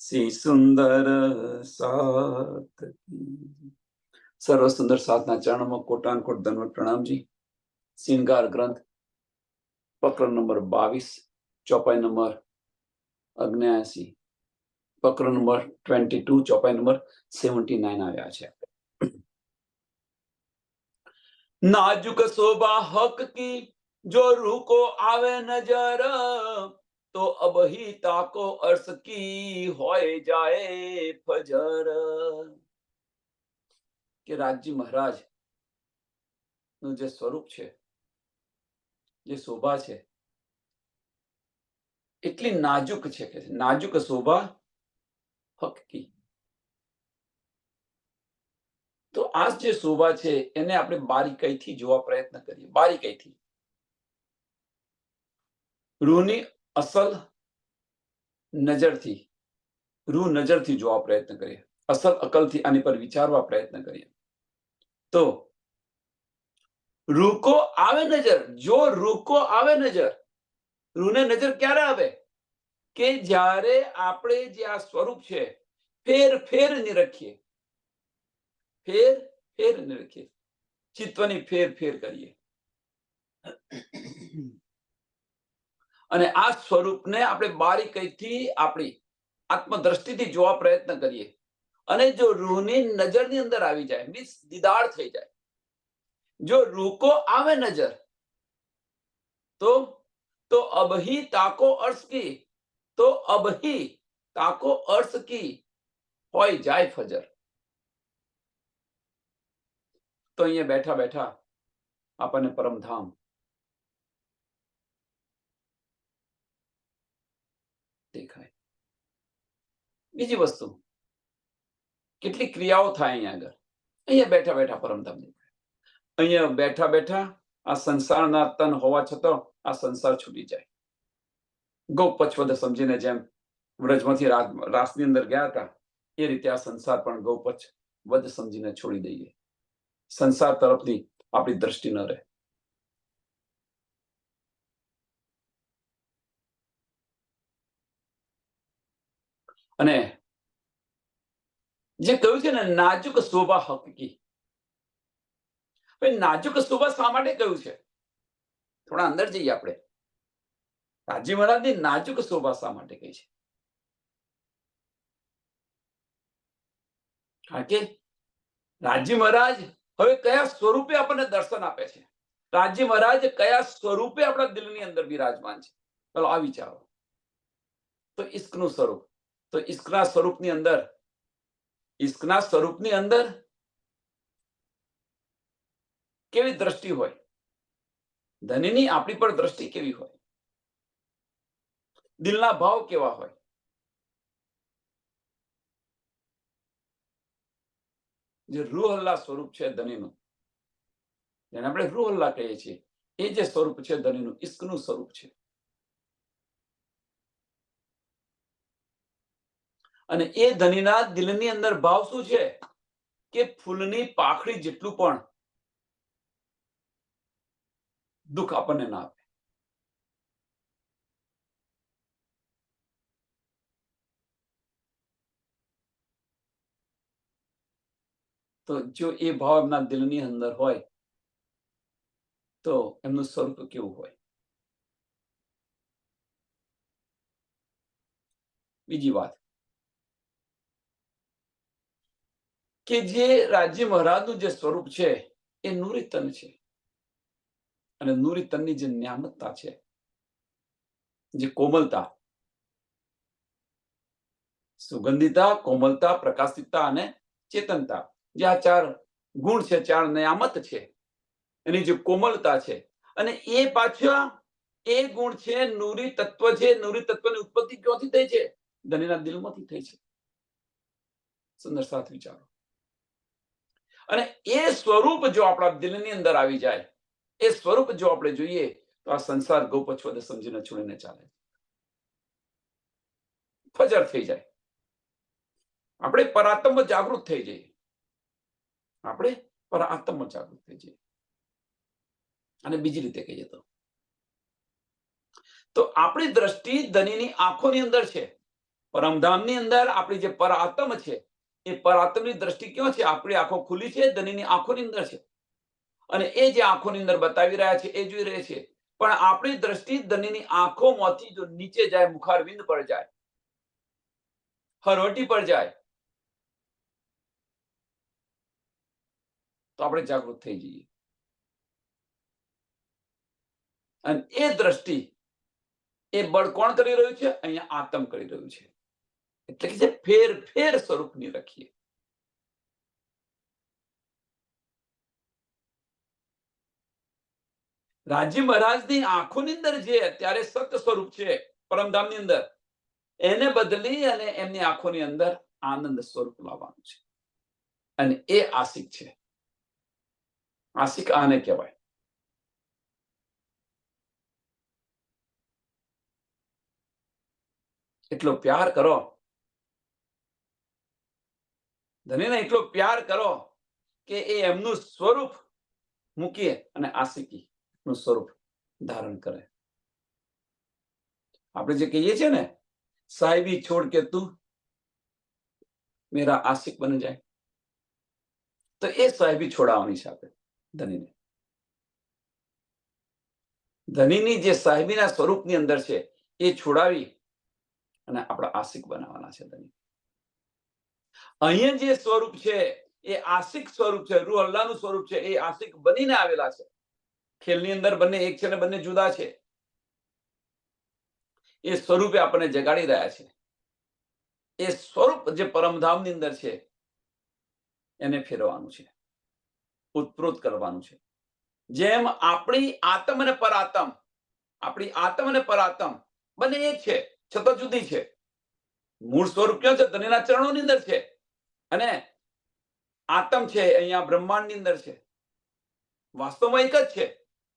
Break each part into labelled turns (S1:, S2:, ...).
S1: શ્રી સુંદર સાત સર્વ સુંદર સાતના ચરણોમાં કોટાન કોટ દંડવત પ્રણામજી. શ્રૃંગાર ગ્રંથ પ્રકરણ નંબર 22, ચોપાઈ નંબર 79, પ્રકરણ નંબર 22, ચોપાઈ નંબર 79 આવ્યા છે. नाजुक शोभा हक की जो रूह को आवे नजर तो अब ही ताको अर्श की होए जाए फजर. કે રાજજી મહારાજ નું જે સ્વરૂપ છે, જે શોભા છે, એટલી નાજુક છે કે નાજુક શોભા હક કી. તો આ જે શોભા છે એને આપણે બારીકાઈથી જોવા પ્રયત્ન કરીએ. બારીકાઈથી રૂહની અસલ નજરથી, રૂહ નજરથી જોવા પ્રયત્ન કરીએ, અસલ અકલથી આની પર વિચારવા પ્રયત્ન કરીએ તો રૂહ કો આવે નજર. જો રૂહ કો આવે નજર, રૂહને નજર ક્યારે આવે? કે જ્યારે આપણે જે આ સ્વરૂપ છે ફેર ફેર નિરખીએ, ફેર ફેર નિરખીએ, ચિત્તની ફેર ફેર કરીએ અને આ સ્વરૂપને આપણે બારીકાઈથી આપણી આત્મદ્રષ્ટિથી જોવા પ્રયત્ન કરીએ અને જો રૂહની નજરની અંદર આવી જાય, મીન્સ દીદાર થઈ જાય, જો રૂહ કો આવે નજર તો અબહી તાકો અર્શ કી, તો અબહી તાકો અર્શ કી હોય જાય ફજર. તો અહીંયા બેઠા બેઠા આપણને પરમધામ દેખાય. બીજી વસ્તુ, કેટલી ક્રિયાઓ થાય અહીંયા આગળ. અહીંયા બેઠા બેઠા પરમધામ દેખાય. અહીંયા બેઠા બેઠા આ સંસારના તન હોવા છતાં આ સંસાર છૂટી જાય. ગૌ પછવદ સમજીને જેમ વ્રજમાંથી રાસની અંદર ગયા હતા એ રીતે આ સંસાર પણ ગૌ પછવદ સમજીને છોડી દઈએ. સંસાર તરફની આપણી દ્રષ્ટિ ન રહે. અને જે કહ્યું છે ને નાજુક શોભા હકકી, નાજુક શોભા શા માટે કહ્યું છે? થોડા અંદર જઈએ આપણે. રાજી મહારાજની નાજુક શોભા શા માટે કહી છે? કારણ કે રાજી મહારાજ હવે કયા સ્વરૂપે આપણને દર્શન આપે છે? રાજી મહારાજ કયા સ્વરૂપે આપણા દિલની અંદર બિરાજમાન છે? ચલો આ વિચારો. તો ઈશ્કનું સ્વરૂપ, તો ઈશ્કના સ્વરૂપની અંદર, ઈશ્કના સ્વરૂપની અંદર કેવી દ્રષ્ટિ હોય? ધનીની આપણી પર દ્રષ્ટિ કેવી હોય? દિલના ભાવ કેવા હોય? જે રૂહ અલ્લાહ સ્વરૂપ છે ધનીનું, જેને આપણે રૂહ અલ્લાહ કહીએ છીએ, એ જે સ્વરૂપ છે ધનીનું, ઈશ્કનું સ્વરૂપ છે. અને એ ધનીના દિલની અંદર ભાવ શું છે કે ફૂલની પાખડી જેટલું પણ દુઃખ આપણને ના આપે. તો જો એ ભાવ એમના દિલની અંદર હોય તો એમનું સ્વરૂપ કેવું હોય? બીજી વાત કે જે રાજી મહારાજનું જે સ્વરૂપ છે એ નૂરી તન છે. અને નૂરી તનની જે ન્યામતતા છે, જે કોમલતા, સુગંધિતા, કોમલતા, પ્રકાશિતતા અને ચેતનતા, જે આ ચાર ગુણ છે, ચાર નિયામત છે, એની જે કોમલતા છે, અને એ પાછા એ ગુણ છે નૂરી તત્વ છે. નૂરી તત્વની ઉત્પત્તિ ક્યાંથી થઈ છે? ધનીના દિલમાંથી થઈ છે. સુંદર સાથ વિચારો. અને એ સ્વરૂપ જો આપણા દિલની અંદર આવી જાય, એ સ્વરૂપ જો આપણે જોઈએ તો આ સંસાર ગૌપછવદ સમજીને છોડીને ચાલે, ફજર થઈ જાય. આપણે પરાત્મ જાગૃત થઈ જઈએ. આપણે પરાત્મ જાગૃત થઈ જઈએ. અને બીજી રીતે કહીએ તો તો આપણી દ્રષ્ટિ ધનીની આંખોની અંદર છે. પરમધામની અંદર આપણી જે પર આત્મ છે, એ પર આત્મની દ્રષ્ટિ ક્યાં છે? આપણી આંખો ખુલી છે, ધનીની આંખોની અંદર છે. અને એ જે આંખોની અંદર બતાવી રહ્યા છે એ જોઈ રહે છે. પણ આપણી દ્રષ્ટિ ધનીની આંખોમાંથી જો નીચે જાય, મુખારવિંદ પર જાય, હરવટી પર જાય, તો આપણે જાગૃત થઈ જઈએ. અને એ દ્રષ્ટિ, એ બળ કોણ કરી રહ્યું છે? અહીંયા આત્મ કરી રહ્યું છે. એટલે કે ફેર ફેર સ્વરૂપની રખીએ. રાજી મહારાજની આંખોની અંદર જે અત્યારે સત્ય સ્વરૂપ છે પરમધામની અંદર, એને બદલી અને એમની આંખોની અંદર આનંદ સ્વરૂપ લાવવાનું છે. અને એ આશિક છે. આશિક આને કહેવાય. એટલો પ્યાર કરો, ધનીને એટલો પ્યાર કરો કે એ એમનું સ્વરૂપ મૂકીએ અને આશિકી નું સ્વરૂપ ધારણ કરે. આપણે જે કહીએ છીએ ને, સાહેબી છોડ કે તું મેરા આશિક બન જાય, તો એ સાહેબી છોડાવવાની છે આપણે ધનીને. ધનીની જે સાહેબીના સ્વરૂપની અંદર છે એ છોડાવી અને આપણા આશિક બનાવવાના છે ધની. અહીંયા જે સ્વરૂપ છે એ આશિક સ્વરૂપ છે, રૂહ અલ્લાહનું સ્વરૂપ છે. એ આશિક બનીને આવેલા છે. ખેલની અંદર બંને એક છે ને બંને જુદા છે. એ સ્વરૂપે આપણને જગાડી રહ્યા છે. એ સ્વરૂપ જે પરમધામની અંદર છે એને ફેરવાનું છે, ઉત્પ્રોત કરવાનું છે. જેમ આપણી આત્મ અને પરાત્મ, આપણી આત્મ અને પરાત્મ બંને એક છે, છતાં જુદી છે. મૂળ સ્વરૂપ ક્યાં છે? ધનીના ચરણોની અંદર છે. અને આત્મ છે અહીંયા બ્રહ્માંડની અંદર છે. વાસ્તવમાં એક જ છે,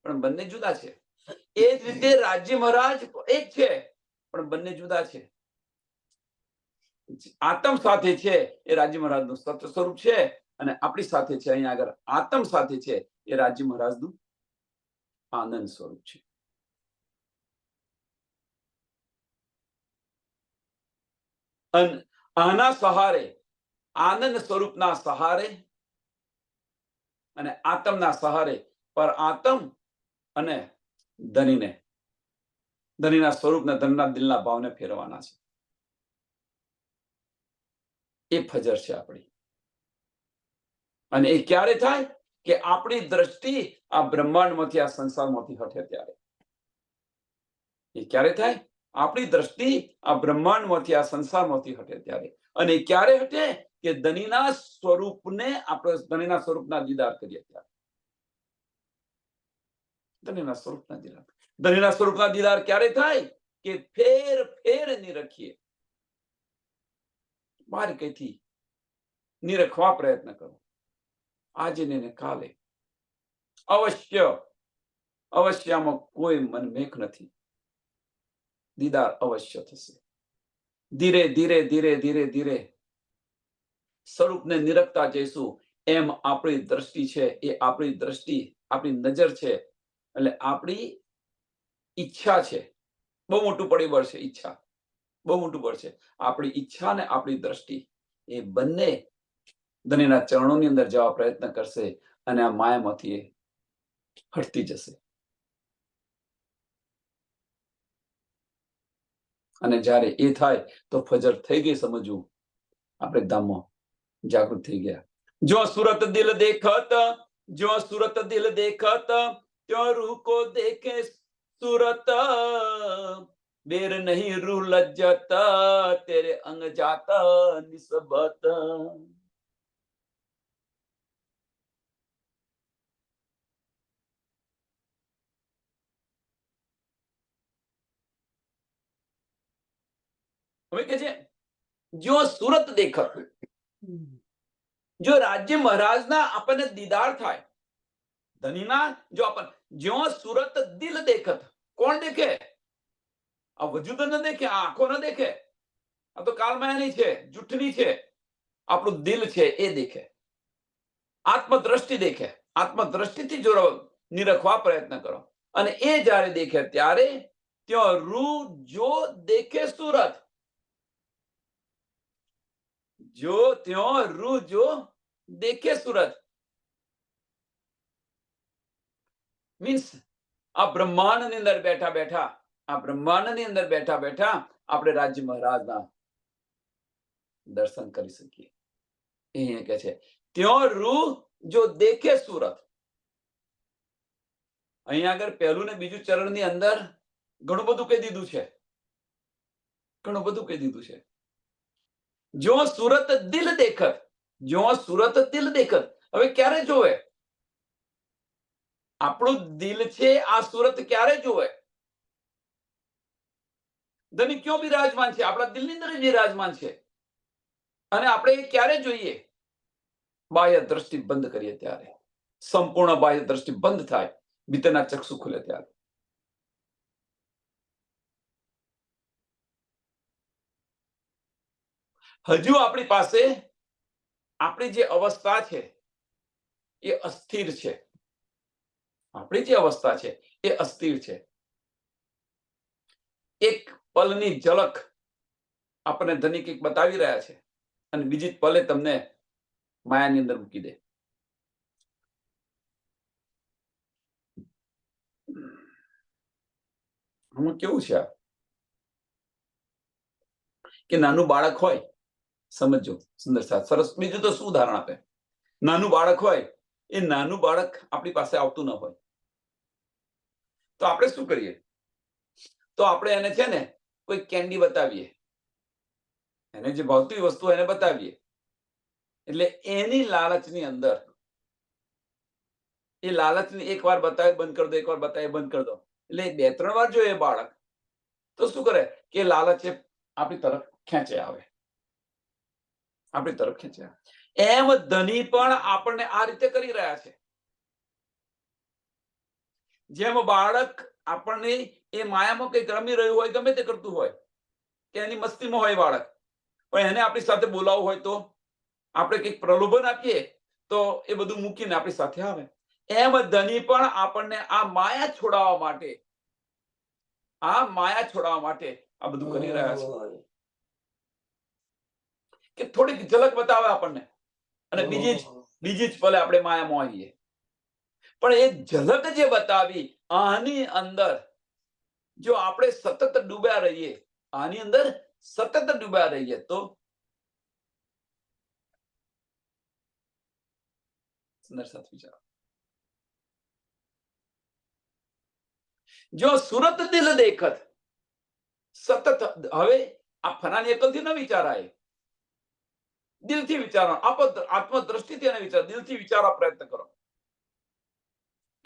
S1: પણ બંને જુદા છે. એ જ રીતે રાજ્ય મહારાજ એક છે, પણ બંને જુદા છે. આત્મ સાથે છે એ રાજ્ય મહારાજનું સત્ય સ્વરૂપ છે, અને આપણી સાથે છે અહીંયા આગળ આત્મ સાથે છે એ રાજ્ય મહારાજનું આનંદ સ્વરૂપ છે. આના સહારે, આનંદ સ્વરૂપના સહારે અને આત્મના સહારે પર આત્મ અને ધનીને, ધનીના સ્વરૂપને, ધનના દિલના ભાવને ફેરવાના છે. એ ફજર છે આપણી. અને એ ક્યારે થાય? કે આપણી દ્રષ્ટિ આ બ્રહ્માંડમાંથી, આ સંસારમાંથી હટે ત્યારે. એ ક્યારે થાય? આપણી દ્રષ્ટિ આ બ્રહ્માંડમાંથી, આ સંસારમાંથી હટે ત્યારે. અને ક્યારે હટે? કે ધનીના સ્વરૂપને આપણે ધનીના સ્વરૂપના દીદાર કરીએ ત્યારે. ધનીના સ્વરૂપના દીદાર. ધનીના સ્વરૂપના દીદાર ક્યારે થાય? કે ફેર ફેર નિરખીએ. બારીકીથી નિરખવા પ્રયત્ન કરો. આજે ને કાલે અવશ્ય અવશ્યમાં કોઈ મનમેક નથી. દીદાર અવશ્ય થશે. ધીરે ધીરે ધીરે ધીરે ધીરે સ્વરૂપને નિરખતા જઈશું એમ આપણી દ્રષ્ટિ છે એ આપણી દ્રષ્ટિ, આપણી નજર છે, એટલે આપણી ઈચ્છા છે. બહુ મોટું પરિબળ છે ઈચ્છા, બહુ મોટું બળ છે. આપણી ઈચ્છા ને આપણી દ્રષ્ટિ એ બંને ધનીના ચરણોની અંદર જવા પ્રયત્ન કરશે અને આ માયામાંથી હટતી જશે. અને જ્યારે એ થાય તો ફજર થઈ ગઈ સમજવું, આપણે ધામમાં જાગૃત થઈ ગયા. જો સુરત દિલ દેખત, જો સુરત દિલ દેખત, ત્યો રૂહ કો દેખે સુરત. બેર નહીં રૂહ લજ્જત, તેરે અંગ જાત નિસ્બત. હવે કે છે જો સુરત દેખત, જો રાજ્ય મહારાજના આપણને દીદાર થાય, ધનીના જો આપણને, જો સુરત દિલ દેખત, કોણ દેખે? આ વજૂદ ન દેખે, આ આંખો ન દેખે, આ તો કાલમાયાની છે, જૂઠની છે. આપણું દિલ છે એ દેખે, આત્મદ્રષ્ટિ દેખે. આત્મદ્રષ્ટિથી જો નિરખવા પ્રયત્ન કરો, અને એ જ્યારે દેખે ત્યારે ત્यों રૂ જો દેખે સુરત, જો ત્यों રૂ જો દેખે સુરત મીન્સ આ બ્રહ્માંડની અંદર બેઠા બેઠા, આ બ્રહ્માંડની અંદર બેઠા બેઠા આપણે રાજ્ય મહારાજના દર્શન કરી શકીએ. અહીંયા કે છે ત્યોં રૂ જો દેખે સુરત. અહીંયા આગળ પહેલું ને બીજું ચરણની અંદર ઘણું બધું કહી દીધું છે, ઘણું બધું કહી દીધું છે. જો સુરત દિલ દેખત, જો સુરત દિલ દેખત. હવે ક્યારે જોવે? આપણું દિલ છે આ સુરત ક્યારે જોવે? ધની ક્यों બિરાજમાન છે? આપણા દિલની અંદર બિરાજમાન છે. અને આપણે ક્યારે જોઈએ? બાહ્ય દ્રષ્ટિ બંધ કરીએ ત્યારે. સંપૂર્ણ બાહ્ય દ્રષ્ટિ બંધ થાય, ભીતરના ચક્ષુ ખુલે ત્યારે. હજુ આપણી પાસે આપણી જે અવસ્થા છે એ અસ્થિર છે. આપણી જે અવસ્થા છે એ અસ્થિર છે. એક પલની ઝલક આપણને ધનિક એક બતાવી રહ્યા છે અને બીજી જ પલે તમને માયાની અંદર મૂકી દે. આમાં કેવું છે કે નાનું બાળક હોય, સમજો સુંદર સાથ સરસ. બીજું તો શું ઉદાહરણ આપે? નાનું બાળક હોય, એ નાનું બાળક આપણી પાસે આવતું ન હોય તો આપણે શું કરીએ? તો આપણે એને છે ને કોઈ કેન્ડી બતાવીએ, એને જે ભાવતી વસ્તુ એને બતાવીએ, એટલે એની લાલચની અંદર, એ લાલચની એકવાર બતાવે બંધ કરી દો, એકવાર બતાવે બંધ કરી દો, એટલે 2-3 વાર જો એ બાળક તો શું કરે કે લાલચ આપણી તરફ ખેંચે આવે, આપણી તરફ ખેંચે આવે. એમ ધની પણ આપણને આ રીતે કરી રહ્યા છે. જેમ બાળક આપણને એ માયામાં કંઈક રમી રહ્યું હોય, ગમે તે કરતું હોય, કે એની મસ્તીમાં હોય બાળક, પણ એને આપણી સાથે બોલાવવું હોય તો આપણે કંઈક પ્રલોભન આપીએ તો એ બધું મૂકીને આપણી સાથે આવે. એમ ધની પણ આપણને આ માયા છોડાવવા માટે, આ માયા છોડાવવા માટે આ બધું કરી રહ્યા છે. કે થોડીક ઝલક બતાવે આપણને અને બીજી જ પલે આપણે માયામાં આવીએ. પણ એ ઝલક જે બતાવી, આની અંદર જો આપણે સતત ડૂબ્યા રહીએ, આની અંદર સતત ડૂબ્યા રહીએ તો સુંદર વિચાર. જો સુરત દિલ દેખત, સતત. હવે આ ફનાની અકલથી ન વિચારાય, દિલથી વિચારો, આત્મદ્રષ્ટિથી એને વિચારો, દિલથી વિચારવા પ્રયત્ન કરો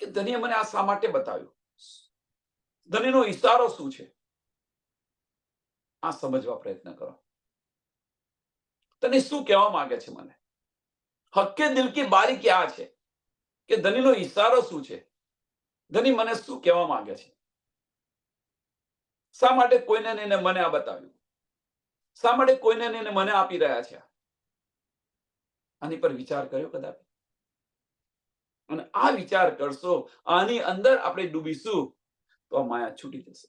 S1: કે ધનીએ મને આ શા માટે બતાવ્યું, ધનીનો ઈશારો શું છે, આ સમજવા પ્રયત્ન કરો. તને શું કહેવા માંગે છે મને? હક્કે દિલ કી બારી આ છે કે ધનીનો ઈશારો શું છે, ધની મને શું કહેવા માંગે છે, શા માટે કોઈને નહીં મને આ બતાવ્યું, શા માટે કોઈને નહીં મને આપી રહ્યા છે? આની પર વિચાર કર્યો કદાચ? અને આ વિચાર કરશો, આની અંદર આપણે ડૂબીશું તો આ માયા છૂટી જશે.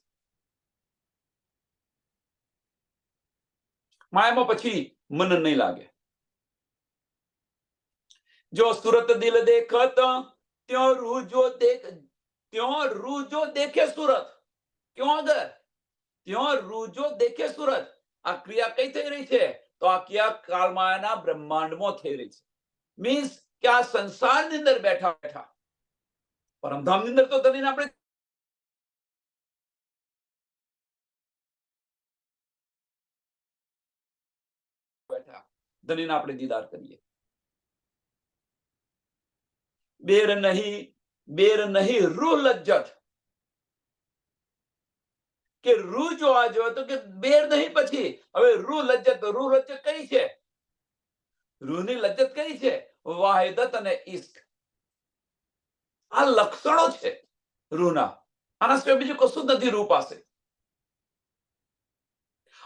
S1: માયામાં પછી મન નહીં લાગે. જો સુરત દિલ દેખત ત્यों रूह जो देख, त्यों रूह जो देखे सूरत. क्यों? अगर त्यों रूह जो देखे सूरत. આ ક્રિયા કઈ થઈ રહી છે? તો આ ક્રિયા કાળમાયાના બ્રહ્માંડમાં થઈ રહી છે. મીન્સ કે આ સંસારની અંદર બેઠા બેઠા પરમધામની અંદર તો ધનીને આપણે બેઠા ધનીને આપણે દીદાર કરીએ. બેર નહીં રૂહ લજ્જત. કે રૂહ જોવા જો તો કે બેર નહીં, પછી હવે રૂહ લજ્જત. રૂહ લજ્જત કઈ છે? રૂહની લજ્જત કઈ છે? વાહિદત અને ઇશ્ક. આ લક્ષણો છે રૂહના. આના સિવાય બીજું કશું જ નથી રૂહ પાસે.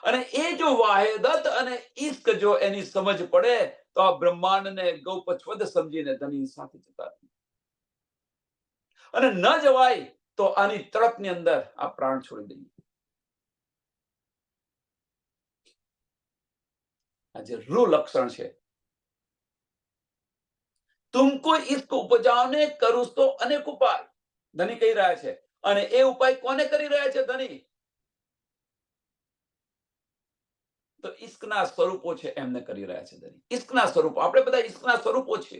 S1: અને એ જો વાહિદત અને ઇશ્ક જો એની સમજ પડે તો આ બ્રહ્માંડને ગૌપછવદ સમજીને ધની સાથે જતા. અને ન જવાય તો આની તરફની અંદર આ પ્રાણ છોડી દઈએ. આ જે રૂ લક્ષણ છે. તુમકો ઇશ્ક ઉપજાવને કરું તો અનેક ઉપાય, ધની કહી રહ્યા છે. અને એ ઉપાય કોને કરી રહ્યા છે ધની? તો ઇશ્કના સ્વરૂપો છે એમને કરી રહ્યા છે ધની. ઇશ્કના સ્વરૂપો, આપણે બધા ઇશ્કના સ્વરૂપો છે.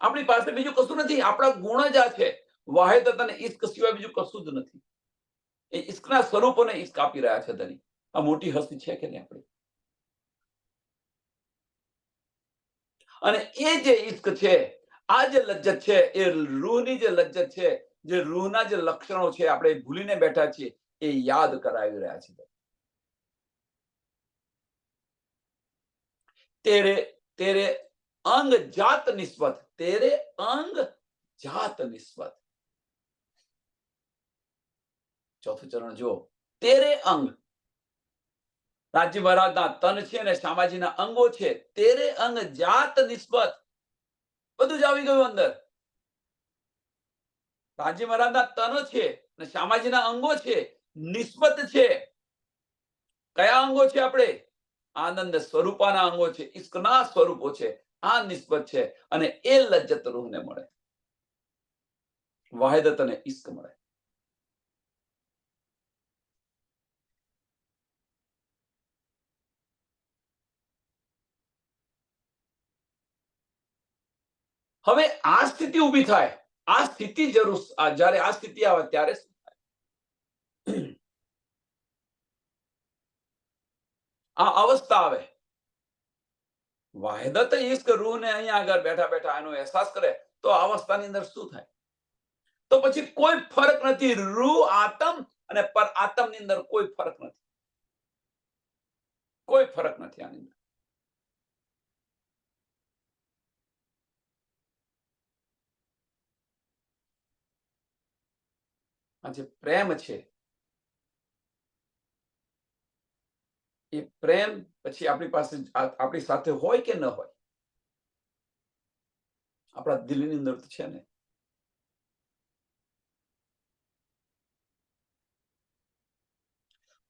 S1: આપણી પાસે બીજું કશું નથી, આપણા ગુણ જ આ છે. વાહિદત અને ઇશ્ક સિવાય બીજું કશું જ નથી. એ ઇશ્કના સ્વરૂપોને ઇશ્ક આપી રહ્યા છે ધની. આ મોટી હસ્તી છે કે નહીં આપણી? અને એ જે ઇશ્ક છે, આ જે લજ્જત છે, એ રૂહની જે લજ્જત છે, જે રૂહના જે લક્ષણો છે, આપણે ભૂલીને બેઠા છીએ, એ યાદ કરાવી રહ્યા છે. તેરે તેરે અંગ જાત નિસ્બત, તેરે અંગ જાત નિસ્બત. ચોથું ચરણ જુઓ. તેરે અંગ, રાજી મહારાજના તન છે ને શામાજીના અંગો છે. તેરે અંગ જાત નિસ્બત, બધું જ આવી ગયું અંદર. રાજી મહારાજના તન છે ને શામાજીના અંગો છે, નિસ્બત છે. કયા અંગો છે? આપણે આનંદ સ્વરૂપાના અંગો છે, ઇશ્કના સ્વરૂપો છે. આ નિસ્બત છે અને એ લજ્જત રૂહને મળે, વાહિદત અને ઇશ્ક મળે. હવે આ સ્થિતિ ઊભી થાય, આ સ્થિતિ જરૂર, જ્યારે આ સ્થિતિ આવે ત્યારે શું થાય? આ અવસ્થા આવે, વાહિદત ઇશ્ક રૂહને અહીંયા આગળ બેઠા બેઠા એનો અહેસાસ કરે, તો આ અવસ્થાની અંદર શું થાય? તો પછી કોઈ ફરક નથી. રૂહ આત્મ અને પર આત્મની અંદર કોઈ ફરક નથી. કોઈ ફરક નથી આની અંદર. આ જે પ્રેમ છે, એ પ્રેમ પછી આપણી પાસે, આપણી સાથે હોય કે ન હોય, આપણા દિલની અંદર તો છે ને.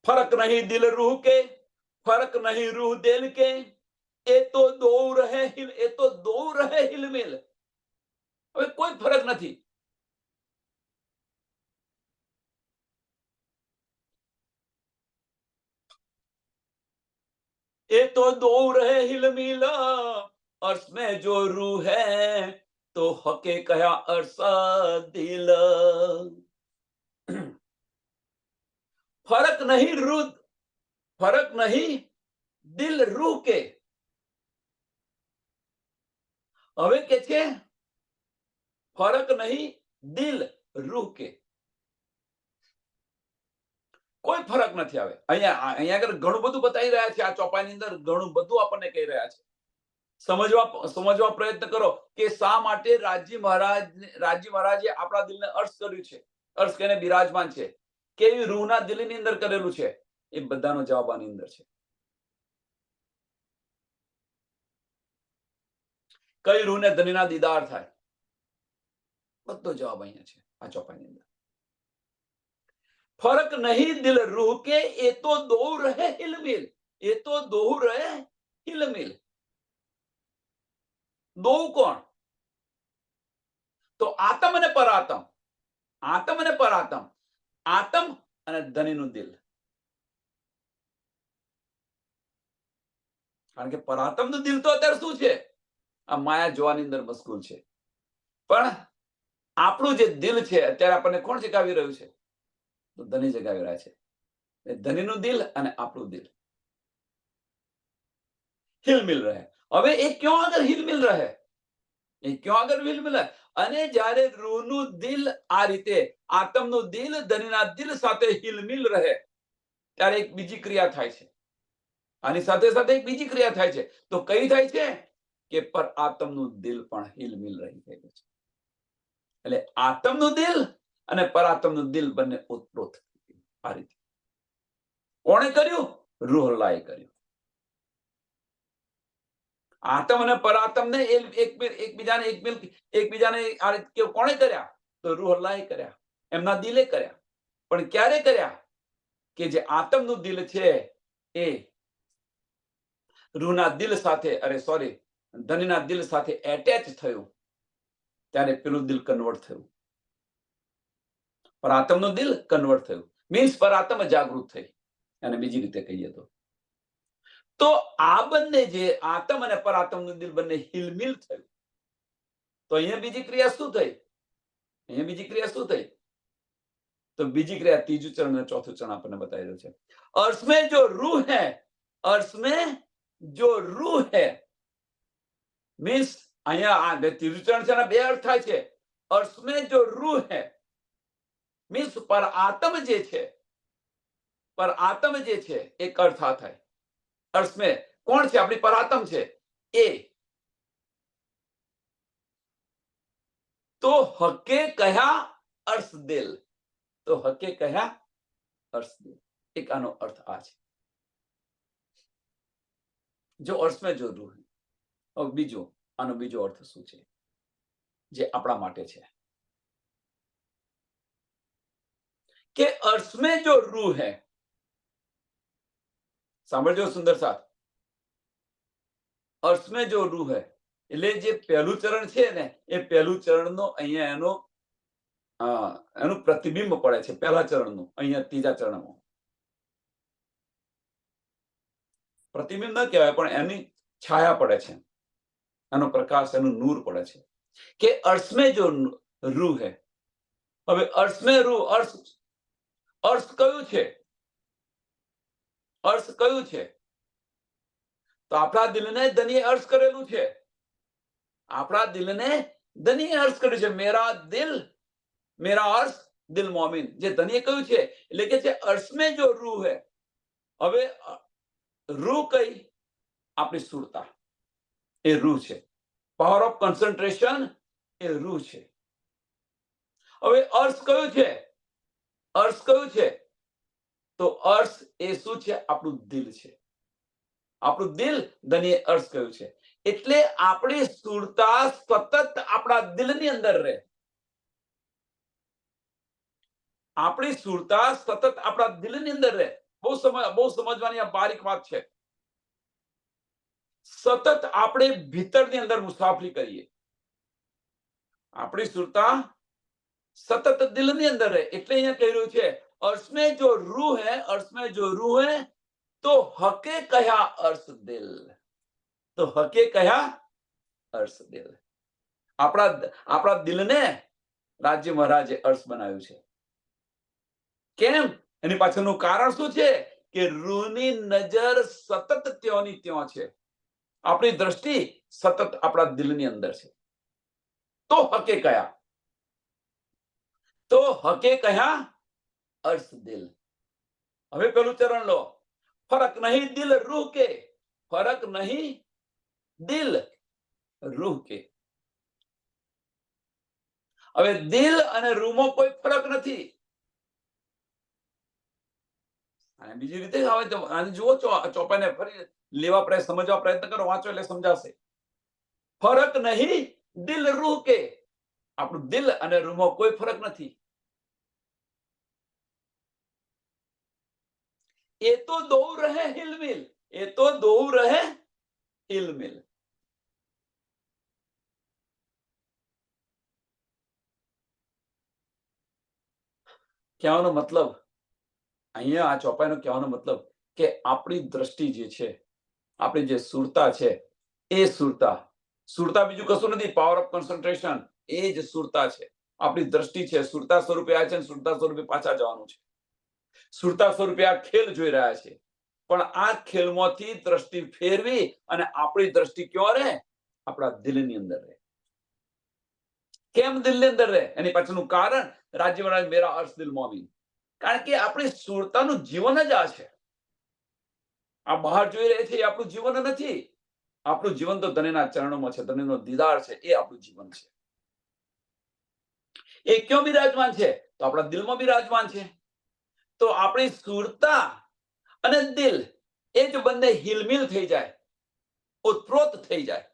S1: ફરક નહીં દિલ રૂહ કે, ફરક નહીં રૂહ દિલ કે, એ તો દો રહે હિલમિલ. હવે કોઈ ફરક નથી. એ તો દો રહે હિલમિલ, अर्श में जो रूह है तो हके कया अरसा दिल. फर्क नहीं रूह, फर्क नहीं દિલ રૂહ કે. હવે કે છે ફરક નહીં દિલ રૂહ કે. કોઈ ફરક નથી. આવે અહીંયા આગળ ઘણું બધું બતાવી રહ્યા છે. આ ચોપાઈની અંદર ઘણું બધું આપણને કહી રહ્યા છે. સમજવા પ્રયત્ન કરો કે શા માટે રાજી મહારાજે આપણા દિલને અર્શ કર્યું છે, અર્શ કરીને બિરાજમાન છે. કેવી રૂહના દિલની અંદર કરેલું છે, એ બધાનો જવાબ આની અંદર છે. કઈ રૂહને ધનીના દીદાર થાય, બધો જવાબ અહીંયા છે આ ચોપાઈની અંદર. ફરક નહીં દિલ રૂહ કે, એ તો દો રહે હિલમિલ, એ તો દો રહે હિલમિલ. દો કોણ? તો આત્મ અને પરાત્મ, આત્મ અને પરાત્મ, આત્મ અને ધનીનું દિલ. કારણ કે પરાત્મનું દિલ તો અત્યારે શું છે? આ માયા જોવાની અંદર મશગુલ છે. પણ આપણું જે દિલ છે અત્યારે આપણને કોણ જગાવી રહ્યું છે? તો ધની જગાવી રહ્યા છે. ધનીનું દિલ અને આપણું દિલ હિલમિલ રહે. હવે એ ક્યાં આગળ હિલમિલ રહે? એ ક્યાં આગળ હિલમિલ રહે? અને જ્યારે રૂહનું દિલ આ રીતે, આત્મનું દિલ ધનીના દિલ સાથે હિલમિલ રહે, ત્યારે એક બીજી ક્રિયા થાય છે. આની સાથે સાથે એક બીજી ક્રિયા થાય છે. તો કઈ થાય છે? કે પર આત્મનું દિલ પણ હિલમિલ રહી ગયું છે. એટલે આત્મનું દિલ અને પરાત્મનું દિલ બંને ઓતપ્રોત. આ રીતે કોણે કર્યું? રૂહલ્લાહે કર્યું. આત્મ અને પરાત્મને એકબીજાને આ રીતે કોણે કર્યા? તો રૂહ અલ્લાહે કર્યા, એમના દિલે કર્યા. પણ ક્યારે કર્યા? કે જે આતમનું દિલ છે એ રૂહના દિલ સાથે, ધનના દિલ સાથે એટેચ થયું, ત્યારે પેલું દિલ કન્વર્ટ થયું. પર આતમનું દિલ કન્વર્ટ થયું, મીન્સ પર આત્મ જાગૃત થઈ. અને બીજી રીતે કહીએ તો આ બંને જે આતમ અને પરાતમનું દિલ બંને હિલમિલ થયું. તો અહીંયા બીજી ક્રિયા શું થઈ? તો બીજી ક્રિયા ત્રીજું ચરણ અને ચોથું ચરણ આપણને બતાવી રહ્યું છે. अर्श में जो रूह है, अर्श में जो रूह है, मीन्स અહીંયા આ ત્રીજું ચરણ છે, બે અર્થ થાય છે. अर्श में जो रूह है મીન્સ પર આત્મ જે છે એક અર્થ આ થાય. अर्श में કોણ છે? આપણી પર આત્મ છે એ. તો હકે કહ્યા अर्श દિલ, એક આનો અર્થ આ છે. જો अर्श में जो रूह है. હવે આનો બીજો અર્થ શું છે જે આપણા માટે છે? કે अर्श में जो रूह है, સાંભળજો સુંદર સાથ, अर्श में जो रूह है એટલે જે પહેલું ચરણ છે ને, એ પહેલું ચરણનો અહીંયા એનું પ્રતિબિંબ પડે છે. પહેલા ચરણનું અહીંયા ત્રીજા ચરણમાં પ્રતિબિંબ ન કહેવાય, પણ એની છાયા પડે છે, એનો પ્રકાશ, એનું નૂર પડે છે. કે अर्श में जो रूह है. હવે अर्श में रूह, अर्श કયું છે? તો આપણા દિલને ધનીએ अर्श કરેલું છે. મેરા દિલ, મેરા अर्श દિલ મોમિન, જે ધનીએ કહ્યું છે. એટલે કે છે अर्श में जो रूह है. હવે રૂહ કઈ? આપણી સુરતા, એ રૂહ છે. પાવર ઓફ કોન્સન્ટ્રેશન એ રૂહ છે. હવે अर्श કયું છે? તો अर्श એ શું છે? આપણું દિલ છે. આપણું દિલ ધનીએ अर्श કયું છે. એટલે આપણી સુરતા સતત આપણા દિલની અંદર રહે. બહુ સમજવાની આ બારીક વાત છે. સતત આપણે ભીતરની અંદર મુસાફરી કરીએ. આપણી સુરતા સતત દિલની અંદર રહે. એટલે અહીંયા કહી રહ્યું છે अर्श में जो रूह है, तो हके कहा अर्श दिल. આપણા દિલને રાજ્ય મહારાજે अर्श બનાવ્યું છે. કેમ? એની પાછળનું કારણ શું છે? કે રૂહની નજર સતત ત્યોની ત્યો છે. આપણી દ્રષ્ટિ સતત આપણા દિલની અંદર છે. તો હકે કયા अर्श दिल. હવે પેલું ચરણ લો. ફરક નહીં દિલ રૂહ કે. હવે દિલ અને રૂહમાં કોઈ ફરક નથી. અને બીજી રીતે હવે તો આને જુઓ, ચોપાઈને ફરી લેવા સમજવા પ્રયત્ન કરો, વાંચો એટલે સમજાશે. ફરક નહીં દિલ રૂહ કે. આપણું દિલ અને રૂહમાં કોઈ ફરક નથી. એ તો દોર રહે હિલમિલ. કહેવાનો મતલબ, અહીંયા આ ચોપાઈનો કહેવાનો મતલબ કે આપણી દ્રષ્ટિ જે છે, આપણી જે સુરતા છે, એ સુરતા બીજું કશું નથી. પાવર ઓફ કોન્સન્ટ્રેશન એ જ સુરતા છે. આપણી દ્રષ્ટિ છે, સુરતા સ્વરૂપે આ છે, સુરતા સ્વરૂપે પાછા જવાનું છે. સુરતા સ્વરૂપે આ ખેલ જોઈ રહ્યા છે. પણ આ ખેલમાંથી દ્રષ્ટિ ફેરવી અને આપણી દ્રષ્ટિ ક્યાં રહે? આપણા દિલની અંદર રહે. કેમ દિલની અંદર રહે? એની પાછળનું કારણ રાજ્ય મહારાજ મેરા अर्श દિલ મોમિન. કારણ કે આપણી સુરતાનું જીવન જ આ છે. આ બહાર જોઈ રહે છે એ આપણું જીવન નથી. આપણું જીવન તો ધનેના ચરણોમાં છે, ધનેનો દીદાર છે, એ આપણું જીવન છે. એ ક્યાં બિરાજમાન છે? તો આપણા દિલમાં બિરાજમાન છે. તો આપણી સુરતા અને દિલ એ જ બંને હિલમિલ થઈ જાય, ઓતપ્રોત થઈ જાય.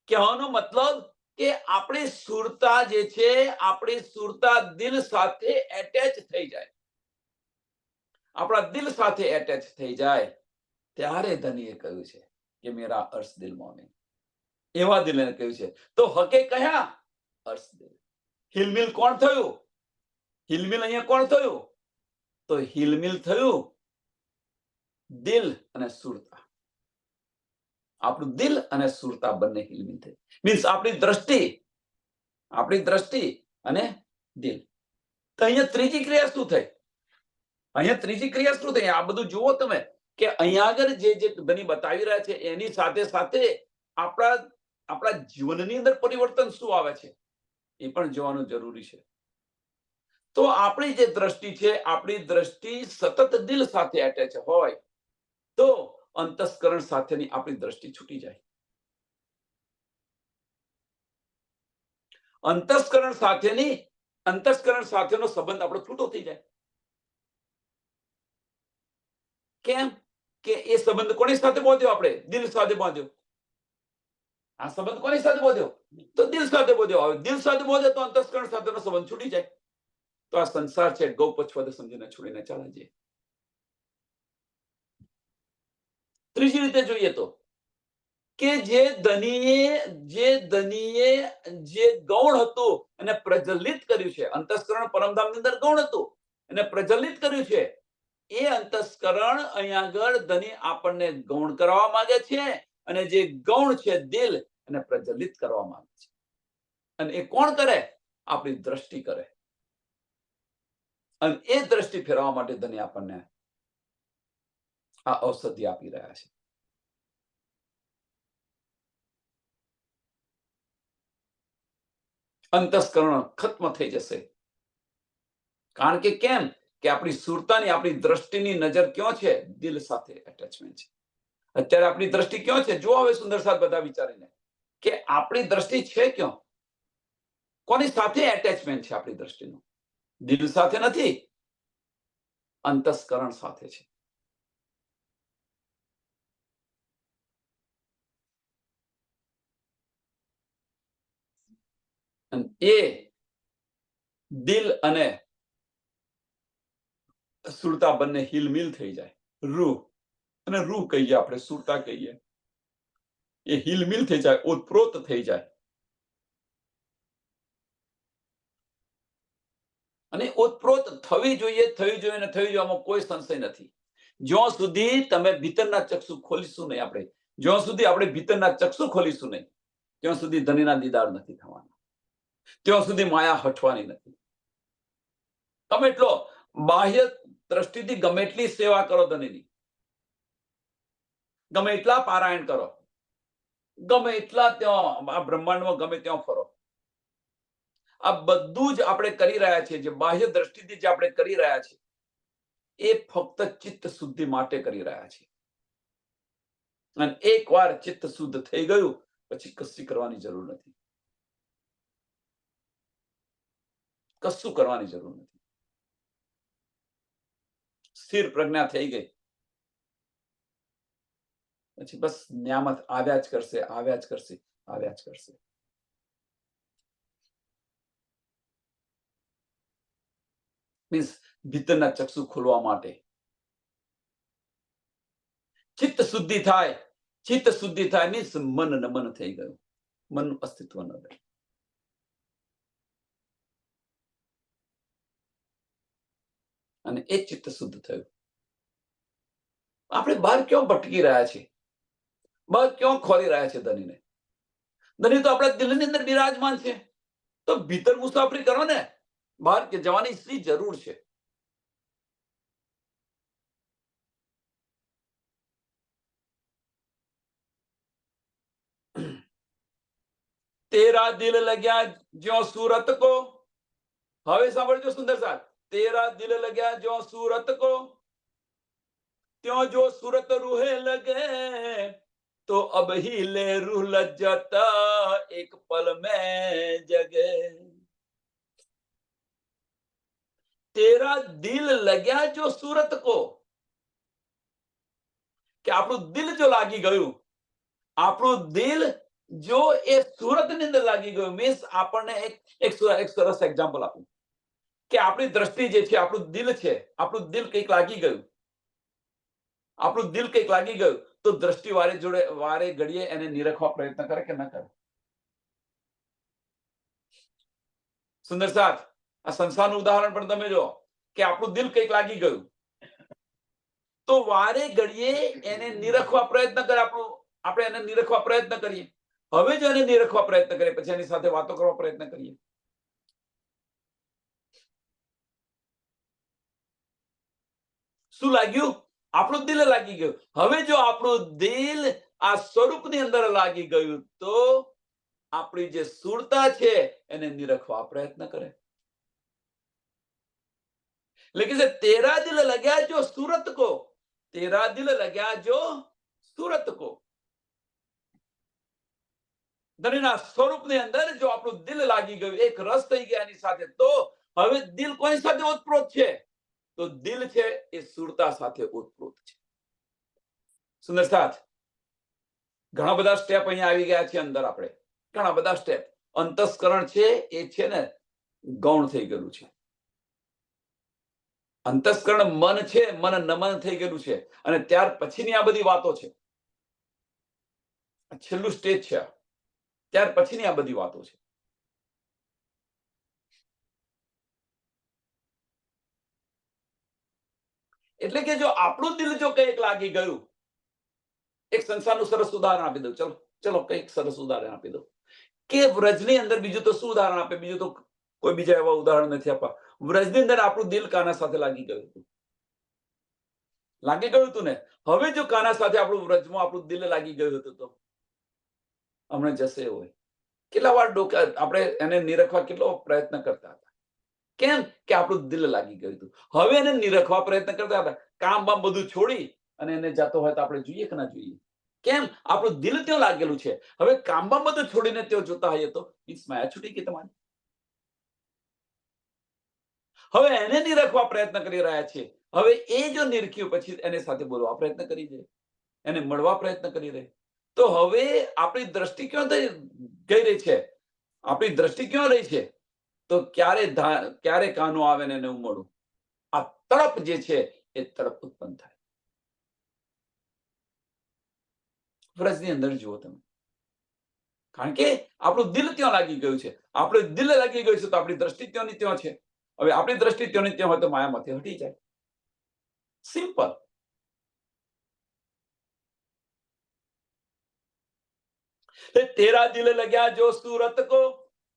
S1: કહેવાનો મતલબ કે આપણી સુરતા જે છે, આપણી સુરતા દિલ સાથે એટેચ થઈ જાય, આપણા દિલ સાથે એટેચ થઈ જાય, ત્યારે ધનીએ કહ્યું છે કે મેરા અર્શ દિલ મોને, એવા દિલને કહ્યું છે. તો હકે કયા અર્શ દિલ. હિલમિલ કોણ થયું? હિલમિલ અહીંયા કોણ થયું? તો હિલમિલ થયું દિલ અને સુરતા. આપણું દિલ અને સુરતા બંને હિલમિલ થઈ, મીન્સ આપણી દ્રષ્ટિ અને દિલ. તો અહીંયા ત્રીજી ક્રિયા શું થઈ? અહીંયા ત્રીજી ક્રિયા શું થઈ? આ બધું જુઓ તમે કે અહીંયા આગળ જે ધની બતાવી રહ્યા છે એની સાથે સાથે આપણા જીવનની અંદર પરિવર્તન શું આવે છે એ પણ જોવાનું જરૂરી છે. તો આપણી જે દ્રષ્ટિ છે, આપણી દ્રષ્ટિ સતત દિલ સાથે એટેચ હોય તો અંતસ્કરણ સાથેની આપણી દ્રષ્ટિ છૂટી જાય. અંતસ્કરણ સાથેનો સંબંધ આપણો છૂટો થઈ જાય. કેમ? કે એ સંબંધ કોની સાથે બાંધ્યો? આપણે દિલ સાથે બાંધ્યો. આ સંબંધ કોની સાથે બાંધ્યો? તો દિલ સાથે બાંધ્યો. હવે દિલ સાથે બાંધ્યો તો અંતસ્કરણ સાથેનો સંબંધ છૂટી જાય. તો આ સંસાર છે ગૌ પછવદ સમજીને છોડીને ચાલે છે. ત્રીજી રીતે જોઈએ તો કે જે ધનીએ જે ગૌણ હતું અને પ્રજ્વલિત કર્યું છે, અંતસ્કરણ પરમધામની અંદર ગૌણ હતું અને પ્રજ્વલિત કર્યું છે, એ અંતસ્કરણ અહીંયા આગળ ધની આપણને ગૌણ કરવા માંગે છે અને જે ગૌણ છે દિલ એને પ્રજ્વલિત કરવા માંગે છે. અને એ કોણ કરે? આપણી દ્રષ્ટિ કરે. અને એ દ્રષ્ટિ ફેરવા માટે ધની આપણને આ ઔષધિ આપી રહ્યા છે. અંતસ્કરણ ખત્મ થઈ જશે. કારણ કે કેમ? કે આપણી સુરતાની, આપણી દ્રષ્ટિની નજર ક્યાં છે? દિલ સાથે એટેચમેન્ટ છે. અત્યારે આપણી દ્રષ્ટિ ક્યાં છે? જો હવે સુંદર સાથ બધા વિચારીને કે આપણી દ્રષ્ટિ છે ક્યાં? કોની સાથે એટેચમેન્ટ છે આપણી દ્રષ્ટિનું? દિલ સાથે નથી, અંતસ્કરણ સાથે છે. એ દિલ અને સુરતા બંને હિલમિલ થઈ જાય. રૂહ અને રૂહ કહીએ આપણે, સુરતા કહીએ, એ હિલમિલ થઈ જાય, ઓતપ્રોત થઈ જાય. અને ઓતપ્રોત થવી જોઈએ આમાં કોઈ સંશય નથી. જ્યાં સુધી તમે ભીતરના ચક્ષુ ખોલીશું નહીં, જ્યાં સુધી આપણે ભીતરના ચક્ષુ ખોલીશું નહીં, ત્યાં સુધી ધનીના દીદાર નથી થવાના, ત્યાં સુધી માયા હટવાની નથી. તમે એટલો બાહ્ય દ્રષ્ટિથી ગમે એટલી સેવા કરો ધનીની, ગમે એટલા પારાયણ કરો, ગમે એટલા ત્યાં આ બ્રહ્માંડમાં ગમે ત્યાં ફરો, આ બધું જ આપણે કરી રહ્યા છીએ, જે બાહ્ય દ્રષ્ટિથી જે આપણે કરી રહ્યા છીએ એ ફક્ત ચિત્ત શુદ્ધિ માટે કરી રહ્યા છીએ. અને એકવાર ચિત્ત શુદ્ધ થઈ ગયું પછી કશું કરવાની જરૂર નથી, કશું કરવાની જરૂર નથી. સ્થિર પ્રજ્ઞા થઈ ગઈ પછી બસ નિયામત આવ્યા જ કરશે, આવ્યા જ કરશે, આવ્યા જ કરશે. મીન્સ ભીતરના ચક્ષુ ખોલવા માટે ચિત્ત શુદ્ધિ થાય. ચિત્ત શુદ્ધિ થાય મીન્સ મન નમન થઈ ગયું, મનનું અસ્તિત્વ ન રહે. અને એ ચિત્ત શુદ્ધ થયું. આપણે બહાર ક્યાં ભટકી રહ્યા છીએ? બહાર ક્યાં ખોરી રહ્યા છે ધનીને? ધની તો આપણા દિલની અંદર બિરાજમાન છે. તો ભીતર મુસાફરી કરો ને, બહાર જવાની શી જરૂર છે? તેરા દિલ લગ્યા જ્યો સુરત કો. હવે સાંભળજો સુંદર સાથ. તેરા દિલ લગ્યા જ્યો સુરત કો, ત્યો જો સુરત રૂહે લગે, તો અબ ही ले रूह लज्जता एक पल में जगे. તેરા દિલ લગ્યા જો સુરત કો, કે આપણું દિલ જો લાગી ગયું, આપણું દિલ જો એ સુરતની અંદર લાગી ગયું, મીન્સ આપણને એક સરસ એક્ઝામ્પલ આપું કે આપણી દ્રષ્ટિ જે છે, આપણું દિલ છે, આપણું દિલ કંઈક લાગી ગયું, આપણું દિલ કંઈક લાગી ગયું, તો દ્રષ્ટિ વારે ઘડીએ એને નિરખવા પ્રયત્ન કરે કે ન કરે? સુંદર સાથ, આ સંસારનું ઉદાહરણ પણ તમે જો કે આપણું દિલ કંઈક લાગી ગયું, તો વારે ઘડીએ એને નિરખવા પ્રયત્ન કરે, આપણે એને નિરખવા પ્રયત્ન કરીએ. હવે જો એને નિરખવા પ્રયત્ન કરીએ, પછી એની સાથે વાતો કરવા પ્રયત્ન કરીએ. શું લાગ્યું? આપણું દિલ લાગી ગયું. હવે જો આપણું દિલ આ સ્વરૂપની અંદર લાગી ગયું, તો આપણી જે સુરતા છે એને નિરખવા પ્રયત્ન કરે. लेकिन तेरा दिल लगा जो सूरत को, तेरा दिल लगा जो सूरत को, ધણીના સ્વરૂપની અંદર જો આપણું દિલ લાગી ગયું, એક રસ થઈ ગયા એની સાથે, તો હવે દિલ કોની સાથે ઓતપ્રોત છે? તો દિલ છે એ સુરતા સાથે ઓતપ્રોત છે. સુંદર સાથ, ઘણા બધા સ્ટેપ અહીંયા આવી ગયા છે અંદર. આપણે ઘણા બધા સ્ટેપ. અંતસ્કરણ છે એ છે ને ગૌણ થઈ ગયેલું છે. અંતસ્કરણ મન છે, મન નમન થઈ ગયેલું છે, અને ત્યાર પછીની આ બધી વાતો છે. છેલ્લું સ્ટેજ છે, ત્યાર પછીની આ બધી વાતો છે. એટલે કે જો આપણું દિલ જો કંઈક લાગી ગયું, એક સંસારનું સરસ ઉદાહરણ આપી દઉં. ચલો કંઈક સરસ ઉદાહરણ આપી દઉં કે વ્રજની અંદર, બીજું તો શું ઉદાહરણ આપે, બીજું તો કોઈ બીજા એવા ઉદાહરણ નથી આપવા. વ્રજની અંદર આપણું દિલ કાના સાથે લાગી ગયું હતું, લાગી ગયું હતું ને. હવે જો કાના સાથે આપણું વ્રજમાં આપણું દિલ લાગી ગયું હતું, તો હમણાં જશે હોય. કેટલા વાર આપણે એને નિરખવા કેટલો પ્રયત્ન કરતા હતા. કેમ કે આપણું દિલ લાગી ગયું હતું. હવે એને નિરખવા પ્રયત્ન કરતા હતા. કામ બામ બધું છોડી અને એને જતો હોય તો આપણે જોઈએ કે ના જોઈએ? કેમ? આપણું દિલ ત્યાં લાગેલું છે. હવે કામ બામ બધું છોડીને ત્યાં જોતા હોઈએ તો માયા છૂટી ગઈ તમારી. હવે એને નિરખવા પ્રયત્ન કરી રહ્યા છીએ. હવે એ જો નિરખ્યું, પછી એની સાથે બોલવા પ્રયત્ન કરી દે, એને મળવા પ્રયત્ન કરી દે, તો હવે આપણી દ્રષ્ટિ ક્યાં ગઈ રહી છે? આપણી દ્રષ્ટિ ક્યાં રહી છે? તો ક્યારે કાનો આવે ને એને હું મળું. આ તડપ જે છે એ તડપ ઉત્પન્ન થાય. વ્રજની અંદર જુઓ તમે, કારણ કે આપણું દિલ ત્યાં લાગી ગયું છે. આપણું દિલ લાગી ગયું છે તો આપણી દ્રષ્ટિ ત્યાંની ત્યાં છે. હવે આપણી દ્રષ્ટિ ત્યાંની ત્યાં હોય તો માયામાંથી હટી જાય. સિમ્પલ. તેરા દિલ લગ્યા જો સુરત કો,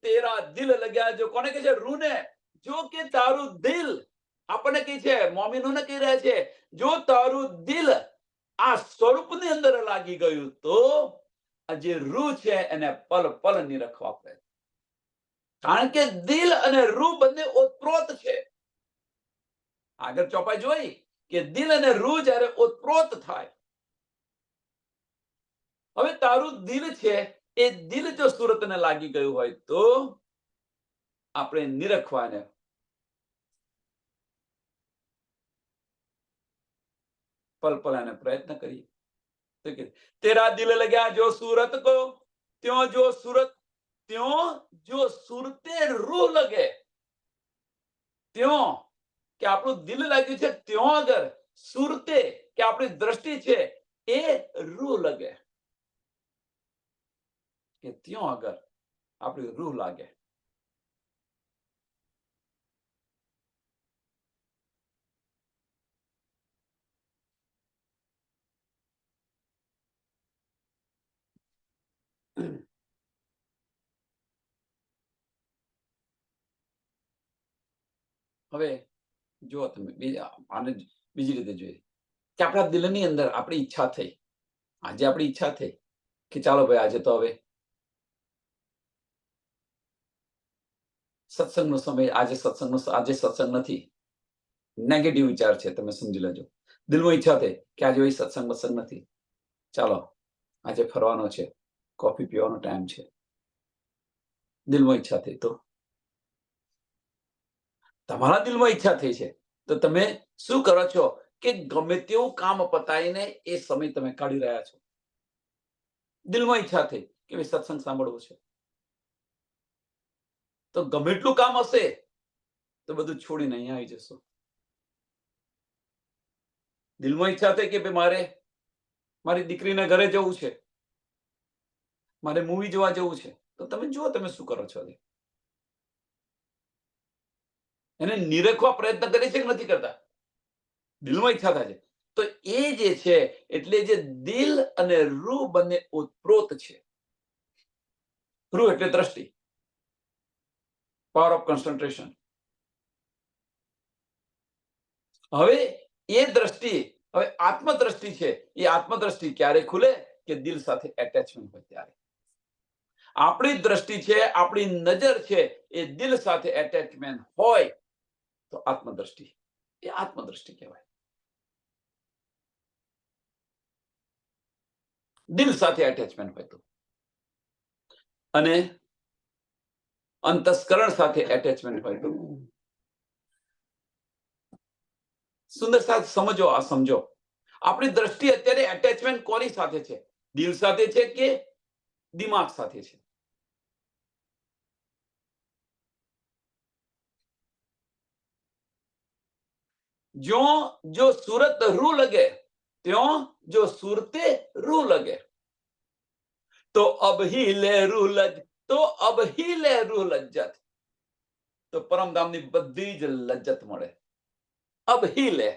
S1: તેરા દિલ લગ્યા જો, કોને કહે છે? રૂને. જો કે તારું દિલ, આપણને કહે છે, મોમીનોને કહી રહ્યા છે, જો તારું દિલ આ સ્વરૂપની અંદર લાગી ગયું, તો જે રૂ છે એને પલ પલ નિરખવા પડે. કારણ કે દિલ અને રૂ બંને ઓતપ્રોત છે. આગળ ચોપાઈ જોઈ કે દિલ અને રૂ જ્યારે ઓતપ્રોત થાય, હવે તારું દિલ છે એ દિલ જો સુરતને લાગી ગયું હોય, તો આપણે નિરખવાને પલ પલ એને પ્રયત્ન કરીએ. તેરા દિલ લગ્યા જો સુરત કો, ત્યો જો સુરતે રૂહ લગે. ત્યો કે આપણું દિલ લાગ્યું છે, ત્યો અગર સુરતે કે આપણી દ્રષ્ટિ છે એ રૂહ લગે, કે ત્યો અગર આપણી રૂહ લાગે. હવે જો તમે બીજી રીતે જોઈએ કે આપણા દિલની અંદર આપણી ઈચ્છા થઈ, આજે આપણી ઈચ્છા થઈ કે ચાલો ભાઈ આજે તો હવે સત્સંગનો સમય, આજે સત્સંગ નથી, નેગેટિવ વિચાર છે, તમે સમજી લેજો. દિલમાં ઈચ્છા થઈ કે આજે સત્સંગ નથી, ચાલો આજે ફરવાનો છે, કોફી પીવાનો ટાઈમ છે. દિલમાં ઈચ્છા થઈ, તો તમારા દિલમાં ઈચ્છા થઈ છે તો તમે શું કરો છો કે ગમે તેવું કામ પતાવીને એ સમય તમે કાઢી રહ્યા છો. દિલમાં ઈચ્છા થઈ કે ભાઈ સત્સંગ સાંભળવો છે, તો ગમે એટલું કામ હશે તો બધું છોડીને અહીંયા આવી જશો. દિલમાં ઈચ્છા થઈ કે ભાઈ મારે મારી દીકરીના ઘરે જવું છે, મારે મૂવી જોવા જવું છે, તો તમે જુઓ તમે શું કરો છો. એને નિરખવા પ્રયત્ન કરે છે કે નથી કરતા? દિલમાં ઈચ્છા થાય છે. તો એ જે છે એટલે જે દિલ અને રૂહ બંને ઓતપ્રોત છે. રૂહ એટલે દ્રષ્ટિ, પાવર ઓફ કોન્સન્ટ્રેશન. હવે એ દ્રષ્ટિ, હવે આત્મદ્રષ્ટિ છે, એ આત્મદ્રષ્ટિ ક્યારે ખુલે કે દિલ સાથે એટેચમેન્ટ હોય ત્યારે. આપણી દ્રષ્ટિ છે, આપણી નજર છે, એ દિલ સાથે એટેચમેન્ટ હોય તો આત્મદ્રષ્ટિ, એ આત્મદ્રષ્ટિ કહેવાય. દિલ સાથે એટેચમેન્ટ હોય તો. અને અંતસ્કરણ સાથે એટેચમેન્ટ હોય તો. સુંદર સાથ સમજો, આ સમજો. આપણી દ્રષ્ટિ અત્યારે એટેચમેન્ટ કોની સાથે છે? દિલ સાથે છે કે દિમાગ સાથે છે? જો સુરત રૂ લગે ત્यों જો સુરતે રૂ લગે, તો અબ હી લે રૂ લજ, તો અબ હી લે રૂ લજ્જત. તો પરમધામની બધી જ લજ્જત મળે. અબ હી લે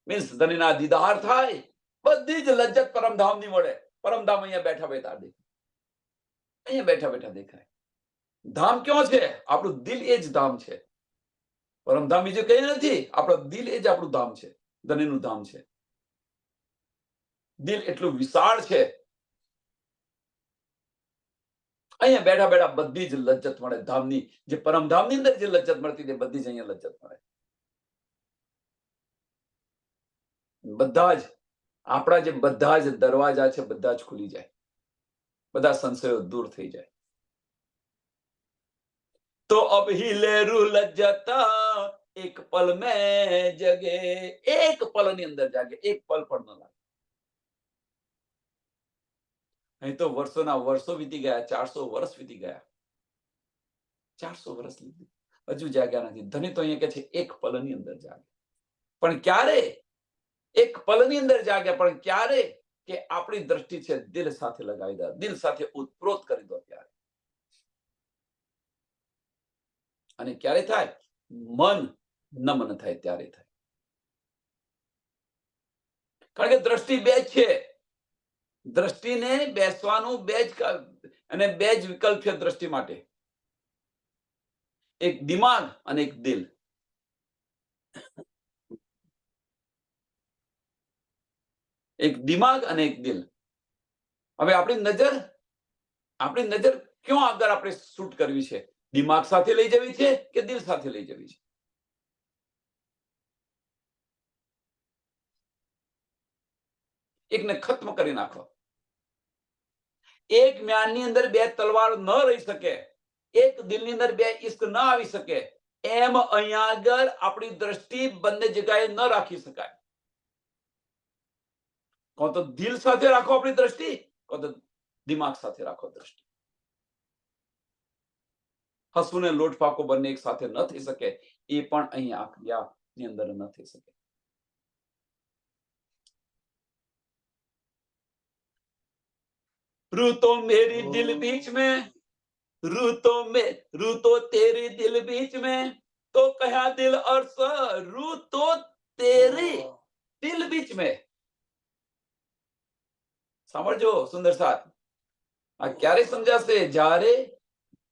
S1: મીન્સ ધણીના દીદાર થાય, બધી જ લજ્જત પરમધામની મળે. પરમધામ અહીંયા બેઠા બેઠા દેખાય, અહીંયા બેઠા બેઠા દેખાય. ધામ ક્યાં છે? આપણું દિલ એ જ ધામ છે. પરમધામ બીજું કઈ નથી, આપણું દિલ એ જ આપણું ધામ છે, ધણીનું ધામ છે. દિલ એટલું વિશાળ છે, અહીંયા બેઠા બેઠા બધી જ લજ્જત મળે. ધામની, જે પરમધામની અંદર જે લજ્જત મળતી તે બધી જ અહીંયા લજ્જત મળે. બધા જ આપણા જે બધા જ દરવાજા છે બધા જ ખુલી જાય, બધા સંશયો દૂર થઈ જાય. તો અબ હી લે રૂ લજ્જતા, એક પલ મેં જગે, એક પલની અંદર જાગે, એક પલ પણ ન લાગે. અહીં તો વર્ષોના વર્ષો વીતી ગયા, 400 વર્ષ વીતી ગયા, 400 વર્ષ લીધી, હજુ જાગ્યા નથી. ધણી તો અહીંયા કે છે એક પલની અંદર જાગે. પણ ક્યારે? એક પલની અંદર જાગે, પણ ક્યારે? કે આપણી દ્રષ્ટિ છે દિલ સાથે લગાવી દો, દિલ સાથે ઉત્પ્રોત કરી દો ત્યારે. અને ક્યારે થાય? મન નમન થાય ત્યારે થાય. કારણ કે દ્રષ્ટિ બે જ છે. દ્રષ્ટિને બેસવાનું બે જ વિકલ્પ છે દ્રષ્ટિ માટે, એક દિમાગ અને એક દિલ. એક દિમાગ અને એક દિલ. હવે આપણી નજર ક્યાં આગળ આપણે શૂટ કરવી છે? દિમાગ સાથે લઈ જવી છે કે દિલ સાથે લઈ જવી છે? એકને ખત્મ કરી નાખો. એક જ્ઞાનની અંદર બે તલવાર ન રહી શકે, એક દિલની અંદર બે ઇશ્ક ન આવી શકે, એમ અહીંયા આગળ આપણી દ્રષ્ટિ બંને જગ્યાએ ન રાખી શકાય. કો તો દિલ સાથે રાખો આપણી દ્રષ્ટિ, કો તો દિમાગ સાથે રાખો દ્રષ્ટિ. હસવું ને લોટ ફાકો બંને એક સાથે ન થઈ શકે, એ પણ અહીં આ ક્રિયાની અંદર ન થઈ શકે. रूह तो मेरी दिल बीच में, रूह तो तेरी दिल बीच में, तो कहा दिल और रूह तो तेरी દિલ બીચ में. સાંભળજો સુંદર સાથ, આ ક્યારે સમજાશે? જ્યારે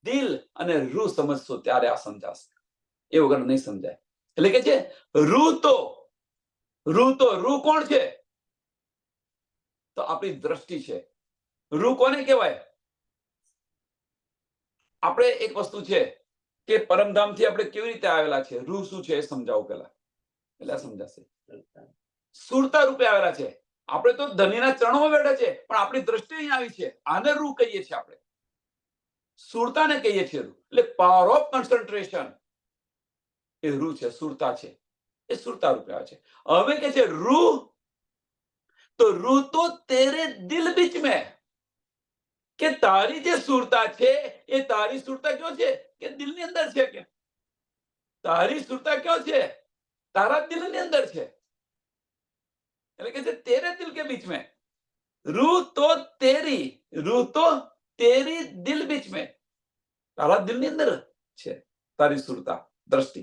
S1: દિલ અને રૂહ સમજશો ત્યારે આ સમજાશે, એ વગર નહીં સમજાય. એટલે કે છે રૂહ કોણ છે? તો આપણી દ્રષ્ટિ છે. રૂહ કોને કહેવાય? આપણે એક વસ્તુ છે કે પરમધામથી આપણે કેવી રીતે આવેલા છે, રૂહ શું છે એ સમજાવું પેલા, એટલે સમજાશે. સુરતા રૂપે આવેલા છે. આપણે તો ધણીના ચરણોમાં બેઠા છે, પણ આપણી દ્રષ્ટિ અહીં આવી છે. આને રૂહ કહીએ છીએ આપણે, સુરતાને કહીએ છીએ રૂહ. એટલે પાવર ઓફ કોન્સન્ટ્રેશન એ રૂહ છે, સુરતા છે, એ સુરતા રૂપે આવે છે. હવે કે છે રૂહ, તો રૂહ તો તેરે દિલ બીચ મેં, કે તારી જે સુરતા છે એ તારી સુરતા ક્યો છે કે દિલની અંદર છે કે તારી સુરતા ક્યો છે તારા દિલની અંદર છે એટલે કે તેરે દિલ કે बीच में रूह तो तेरी दिल बीच में તારા દિલની અંદર છે તારી સુરતા દ્રષ્ટિ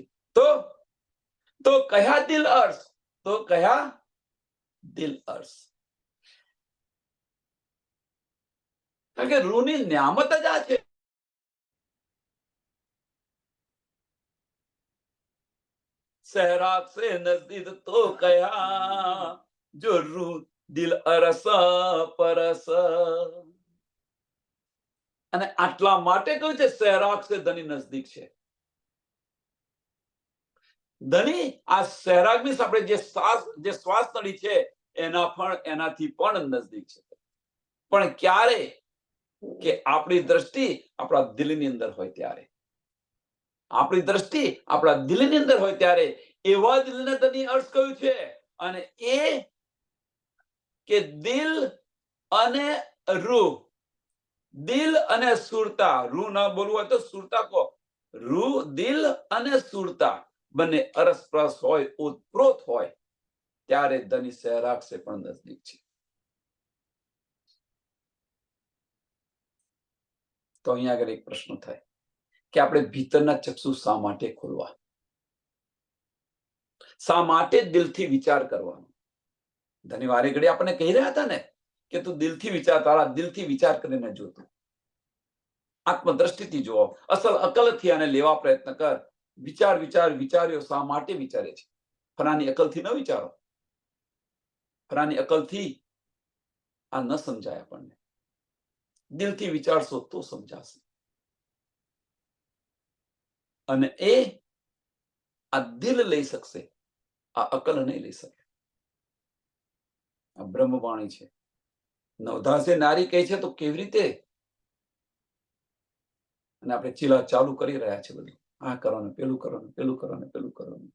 S1: તો કયા દિલ અર્શ તો કયા દિલ અર્શ કારણ કે રૂહની ન્યામત જ આ છે सहराग से नजदीक तो कया जो रूह દિલ અરસ પરસ અને આટલા માટે કહ્યું છે સહેરાગ સે ધની નજદીક છે ધની આ સહેરાગ મીન્સ આપણે જે શ્વાસ નળી છે એનાથી પણ નજદીક છે પણ ક્યારે કે આપણી દ્રષ્ટિ આપણા દિલની અંદર હોય ત્યારે આપણી દ્રષ્ટિ આપણા દિલની અંદર હોય ત્યારે એવા દિલને ધની અર્થ કહ્યું છે અને એ કે દિલ અને રૂહ દિલ અને સુરતા રૂહ ના બોલવું હોય તો સુરતા કહો રૂહ દિલ અને સુરતા બંને અરસપરસ હોય ઉતપ્રોત હોય ત્યારે ધની સહેરાગ સે પણ નજદીક છે તો અહીંયા આગળ એક પ્રશ્ન થાય કે આપણે ભીતરના ચક્ષુ શા માટે ખોલવા શા માટે દિલથી વિચાર કરવાનો ધની વારે ઘડી આપણને કહી રહ્યા હતા ને કે તું દિલથી વિચાર તારા દિલથી વિચાર કરીને જોતું આત્મદ્રષ્ટિથી જુઓ અસલ અકલથી આને લેવા પ્રયત્ન કર વિચાર્યો શા માટે વિચારે છે ફલાની અકલથી ન વિચારો ફલાની અકલથી આ ન સમજાય આપણને દિલથી વિચારશો તો સમજાશે અને એ આ દિલ લઈ શકશે આ અકલ નહીં લઈ શકે આ બ્રહ્મવાણી છે નવધાસે નારી કહે છે તો કેવી રીતે અને આપણે ચીલા ચાલુ કરી રહ્યા છે બધું આ કરો ને પેલું કરો ને પેલું કરો ને પેલું કરો ને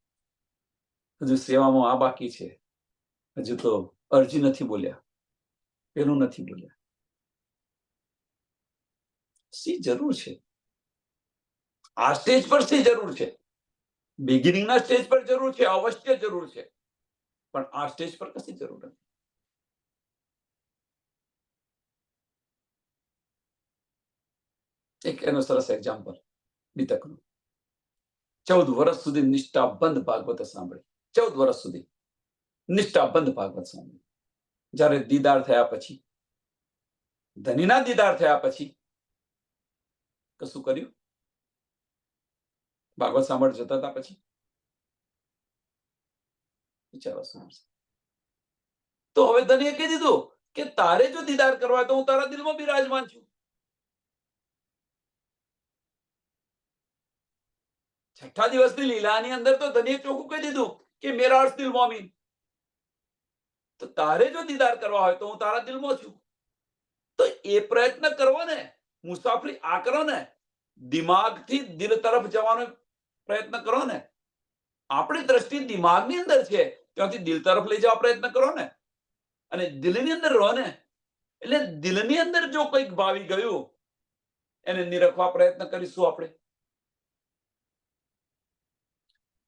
S1: હજુ સેવામાં આ બાકી છે હજુ તો અરજી નથી બોલ્યા પેલું નથી બોલ્યા શી જરૂર છે આ સ્ટેજ પર શી જરૂર છે બિગિનિંગ ના સ્ટેજ પર જરૂર છે અવશ્ય જરૂર છે પણ આ સ્ટેજ પર કશી જરૂર નથી એક એનો સરસ એક્ઝામ્પલ બીતકનું 14 વર્ષ સુધી નિષ્ઠાબંધ ભાગવત સાંભળી 14 વર્ષ સુધી નિષ્ઠાબંધ ભાગવત સાંભળી જ્યારે દીદાર થયા પછી ધનીના દીદાર થયા પછી કશું કર્યું ભાગવત સાંભળ જતા હતા પછી વિચારો સમજશે તો હવે ધનીએ કહી દીધું કે તારે જો દીદાર કરવા તો હું તારા દિલમાં બિરાજમાન છું છઠ્ઠા દિવસની લીલાની અંદર તો ધનીએ ચોખ્ખું કહી દીધું કે મેરા અર્થ દિલ મોમીન તો તારે જો દીદાર કરવા હોય તો હું તારા દિલમાં છું તો એ પ્રયત્ન કરવો ને મુસાફરી આ કરો ને દિમાગથી દિલ તરફ જવાનો પ્રયત્ન કરો ને આપણી દ્રષ્ટિ દિમાગની અંદર છે ત્યાંથી દિલ તરફ લઈ જવા પ્રયત્ન કરો ને અને દિલની અંદર રહો ને એટલે દિલની અંદર જો કંઈક ભાવી ગયું એને નિરખવા પ્રયત્ન કરીશું આપણે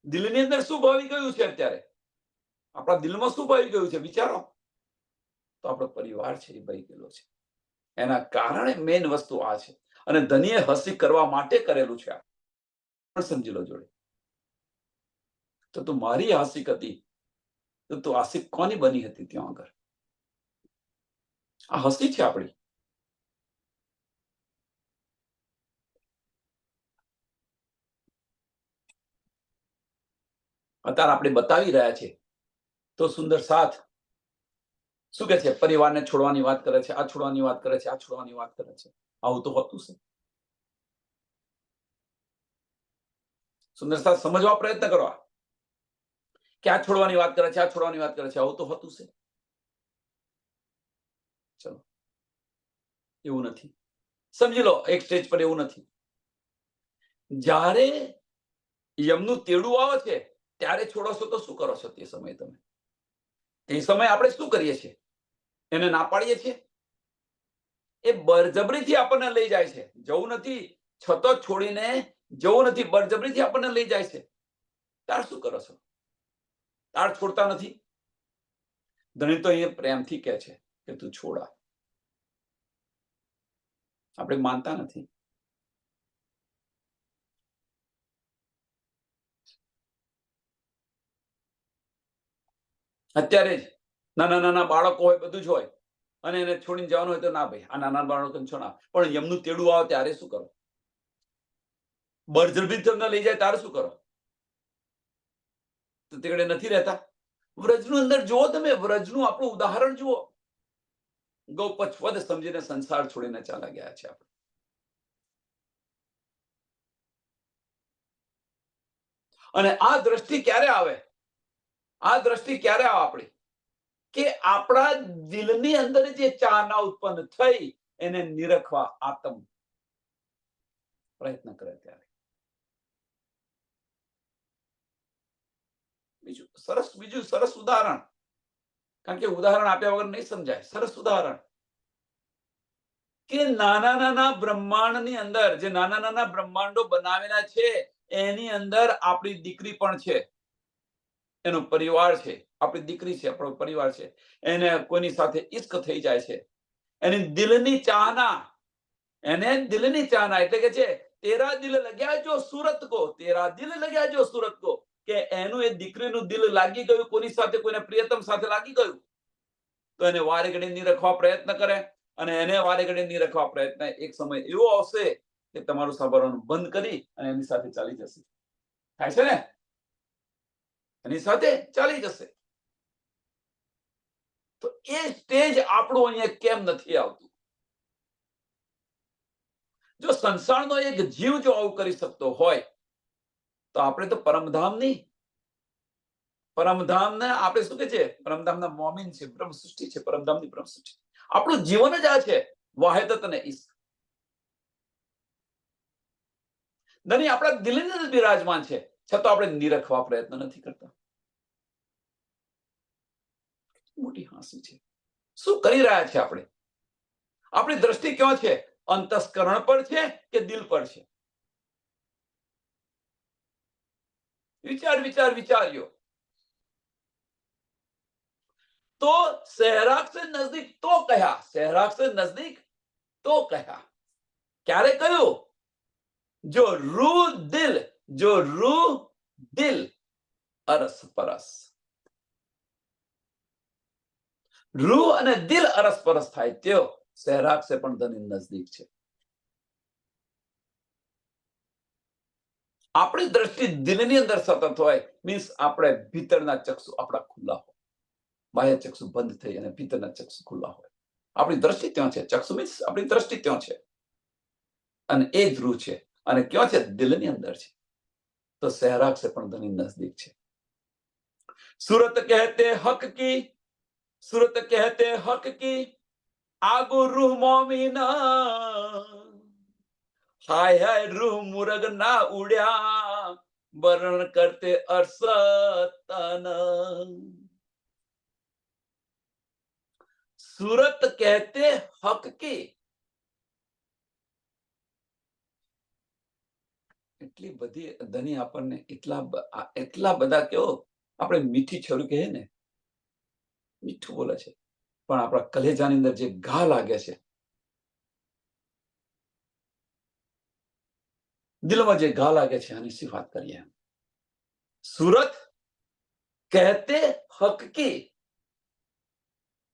S1: દિલની અંદર શું ભાવી ગયું છે અત્યારે આપણા દિલમાં શું ભાવી ગયું છે વિચારો તો આપણો પરિવાર છે એ ભાઈ ગયેલો છે એના કારણે મેઇન વસ્તુ આ છે અને ધનીએ હસી કરવા માટે કરેલું છે પણ સમજી લો જોડે તો તું મારી આશિક હતી તો તું આશિક કોની બની હતી ત્યાં આગળ આ હસી છે આપણી અત્યારે આપણે બતાવી રહ્યા છે તો સુંદર સાથ શું કે છે પરિવારને છોડવાની વાત કરે છે આ છોડવાની વાત કરે છે આ છોડવાની વાત કરે છે આવું તો હોતું છે સુંદર સાથ સમજવા પ્રયત્ન કરો કે આ છોડવાની વાત કરે છે આ છોડવાની વાત કરે છે આવું તો હોતું છે ચલો એવું નથી સમજી લો એક સ્ટેજ પર એવું નથી જ્યારે યમનું તેડું આવે છે ત્યારે છોડો છો તો શું કરો છો તે સમયે તમે તે સમયે આપણે શું કરીએ છીએ એને ના પાડીએ છીએ એ બળજબરીથી આપણને લઈ જાય છે. જવું નથી, છતો છોડીને જવું નથી, બળજબરીથી આપણને લઈ જાય છે. તાર શું કરો છો? તાર છોડતા નથી. ધણી તો અહીંયા પ્રેમથી કહે છે કે તું છોડા. આપણે માનતા નથી. અત્યારે જ નાના નાના બાળકો હોય, બધું જ હોય, અને એને છોડીને જવાનું હોય તો ના ભાઈ, આ નાના બાળકોને છોડા. પણ એમનું તેડું આવે ત્યારે શું કરો? બળજબરી તમને લઈ જાય ત્યારે શું કરો? તો તે નથી રહેતા. વ્રજનું અંદર જુઓ, તમે વ્રજનું આપણું ઉદાહરણ જુઓ. ગૌપચવદ સમજીને સંસાર છોડીને ચાલ્યા ગયા છે આપણે. અને આ દ્રષ્ટિ ક્યારે આવે? આ દ્રષ્ટિ ક્યારે આવે આપણી? કે આપણા દિલની અંદર જે ચાહના ઉત્પન્ન થઈ એને નિરખવા આત્મ પ્રયત્ન કરે ત્યારે. બીજું સરસ ઉદાહરણ, કારણ કે ઉદાહરણ આપ્યા વગર નહીં સમજાય. સરસ ઉદાહરણ કે નાના નાના બ્રહ્માંડની અંદર જે નાના નાના બ્રહ્માંડો બનાવેલા છે એની અંદર આપણી દીકરી પણ છે, એનો પરિવાર છે, આપણી દીકરી છે, આપણો પરિવાર છે. એને કોઈની સાથે ઇશ્ક થઈ જાય છે, એની દિલની ચાહના, એને દિલની ચાહના એટલે કે છે તેરા દિલ લગ્યા જો સુરત કો, તેરા દિલ લગ્યા જો સુરત કો, કે એનું એ દીકરીનું દિલ લાગી ગયું કોની સાથે, કોઈને પ્રિયતમ સાથે લાગી ગયું, તો એને વારે ઘડી નિરખવા પ્રયત્ન કરે. અને એને વારે ઘડી નિરખવા પ્રયત્ન, એક સમય એવો આવશે કે તમારું સાંભળવાનું બંધ કરી અને એની સાથે ચાલી જશે. થાય છે ને? એની સાથે ચાલી જશે. તો એ સ્ટેજ આપણું અહીંયા કેમ નથી આવતું? જો સંસારનો એક જીવ જો આવું કરી શકતો હોય તો આપણે તો પરમધામની, પરમધામને આપણે શું કે છે, પરમધામના મોમીન છે, બ્રહ્મ સૃષ્ટિ છે, પરમધામની બ્રહ્મ સૃષ્ટિ. આપણું જીવન જ આ છે, વાહિદત અને ઈશ્ક. ધણી આપણા દિલની અંદર બિરાજમાન છે, છતાં આપણે નિરખવા પ્રયત્ન નથી કરતા. મોટી હાંસી છે. શું કરી રહ્યા છે આપણે? આપણી દ્રષ્ટિ ક્યાં છે? અંતસ્કરણ પર છે કે દિલ પર છે? વિચાર્યો तो सहराग से नजदीक तो कहा, सहराग से नजदीक तो कहा. ક્યારે કહ્યું? જો રૂ દિલ અરસ પરસ. રૂહ અને દિલ અરસ પરસ થાય તેઓ સહેરાગ સે પણ ધની નજદીક છે. આપણી દ્રષ્ટિ દિલની અંદર સતત હોય, મીન્સ આપણે ભીતરના ચક્ષુ આપણા ખુલ્લા હોય, બાહ્ય ચક્ષુ બંધ થઈ અને ભીતરના ચક્ષુ ખુલ્લા હોય. આપણી દ્રષ્ટિ ત્યાં છે, ચક્ષુ મીન્સ આપણી દ્રષ્ટિ ત્યાં છે, અને એ જ રૂહ છે. અને ક્યાં છે? દિલની અંદર છે. તો સહેરાગ સે પણ ધની નજદીક છે. सूरत कहते हक की, सूरत कहते हक की, आगो रूह मोमिना, हाय हाय रूह मुरग ना उड्या, वर्ण करते अरसतन. सूरत कहते हक की. એટલી બધી ધની આપણને એટલા બધા કેવો આપણે મીઠી છોરી કહીએ ને, મીઠું બોલે છે, પણ આપણા કલેજાની અંદર જે ઘા લાગે છે, દિલમાં જે ઘા લાગે છે, આની શી વાત કરીએ. સુરત કહેતે હક કી,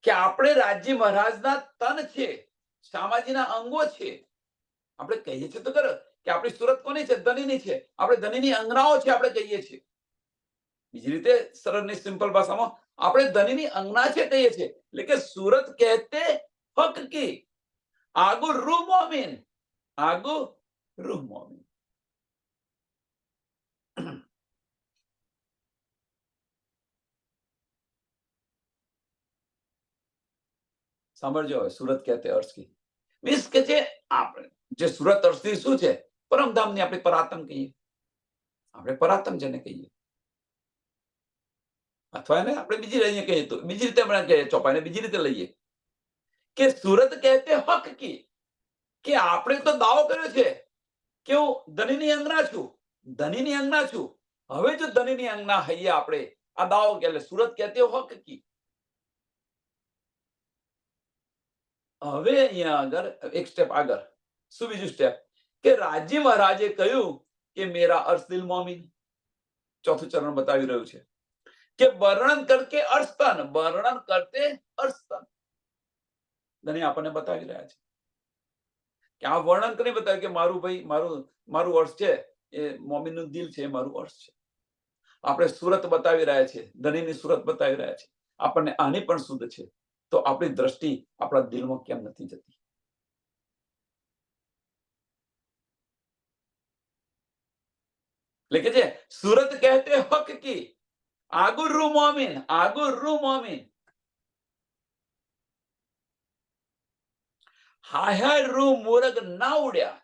S1: કે આપણે રાજ્ય મહારાજના તન છે, શામાજીના અંગો છે. આપણે કહીએ છીએ તો ખરો કે આપણી સુરત કોની છે? ધનીની છે. આપણે ધનીની અંગનાઓ છે, આપણે કહીએ છીએ. બીજી રીતે સરળ ની સિમ્પલ ભાષામાં આપણે ધનીની અંગના છે કહીએ છીએ. એટલે કે સુરત કહેતે હક કી, આગુ રૂહ મોમીન, આગુ રૂહ મોમીન. સાંભળજો હવે, સુરત કહેતે અર્થ કી મીન્સ કે છે આપણે જે સુરત અર્થથી શું છે? પરમધામની આપણે પરાતમ કહીએ, આપણે પરાતમ જેને કહીએ, અથવા એને આપણે બીજી રીતે કહીએ તો બીજી રીતે આપણે કહીએ, ચોપાઈને બીજી રીતે લઈએ કે સુરત કહેતે હક કી, કે આપણે તો દાવો કર્યો છે કે હું ધનીની અંગના છું, ધનીની અંગના છું. હવે જો ધનીની અંગના હૈયે આપણે આ દાવો કે સુરત કહેતે હક કી. હવે અહીંયા આગળ એક સ્ટેપ આગળ, શું બીજું સ્ટેપ, કે રાજી મહારાજે કહ્યું કે મેરા અર્શ દિલ મોમીન. ચોથું ચરણ બતાવી રહ્યું છે કે વર્ણન કરકે અર્થતન, વર્ણન કરતે અર્થતન. ધણી આપણને બતાવી રહ્યા છે કે આ વર્ણન કરી બતાવ્યું કે મારું ભાઈ મારું અર્થ છે એ મોમીનનું દિલ છે, એ મારું અર્થ છે. આપણે સુરત બતાવી રહ્યા છે, ધણીની સુરત બતાવી રહ્યા છે. આપણને આની પણ શુદ્ધ છે, તો આપણી દ્રષ્ટિ આપણા દિલમાં કેમ નથી જતી? એટલે કે છે સુરત કહેતે હક કી, આગુરુ મોમીન, આગુરુ મોમીન. હાય હાય રૂ મોરગ ના ઉડ્યા,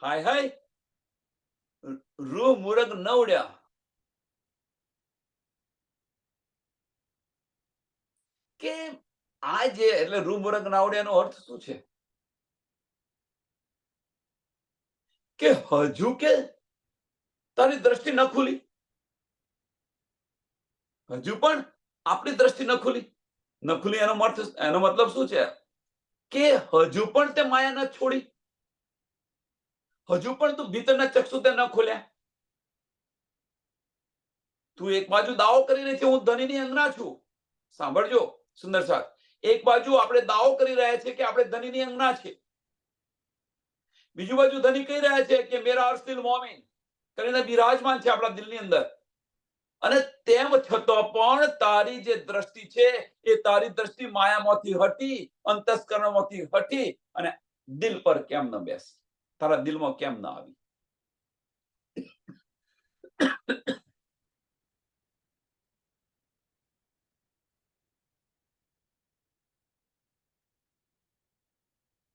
S1: હાય હાય રૂ મોરગ ન ઉડ્યા. કે આ જે એટલે રૂ મોરગ ના ઉડ્યાનો અર્થ શું છે? કે હજુ કે તારી દ્રષ્ટિ ન ખુલી, હજુ પણ આપણી દ્રષ્ટિ ન ખુલી. ન ખુલી એનો મતલબ શું છે? કે હજુ પણ તે માયા ન છોડી, હજુ પણ તું ભીતરના ચક્ષુ તે ન ખોલ્યા. તું એક બાજુ દાવો કરી રહી છે હું ધનીની અંગના છું. સાંભળજો સુંદર સાથ, એક બાજુ આપણે દાવો કરી રહ્યા છે કે આપણે ધનીની અંગના છે, બીજી બાજુ ધની કહી રહ્યા છે કે મેરા અર્શ દિલ મોમીન કરીને બિરાજમાન છે આપણા દિલની અંદર. અને તેમ છતાં પણ તારી જે દ્રષ્ટિ છે એ તારી દ્રષ્ટિ માયામાંથી હટી, અંતસ્કરણમાંથી હટી અને દિલ પર કેમ ન બેસી, તારા દિલમાં કેમ ન આવી?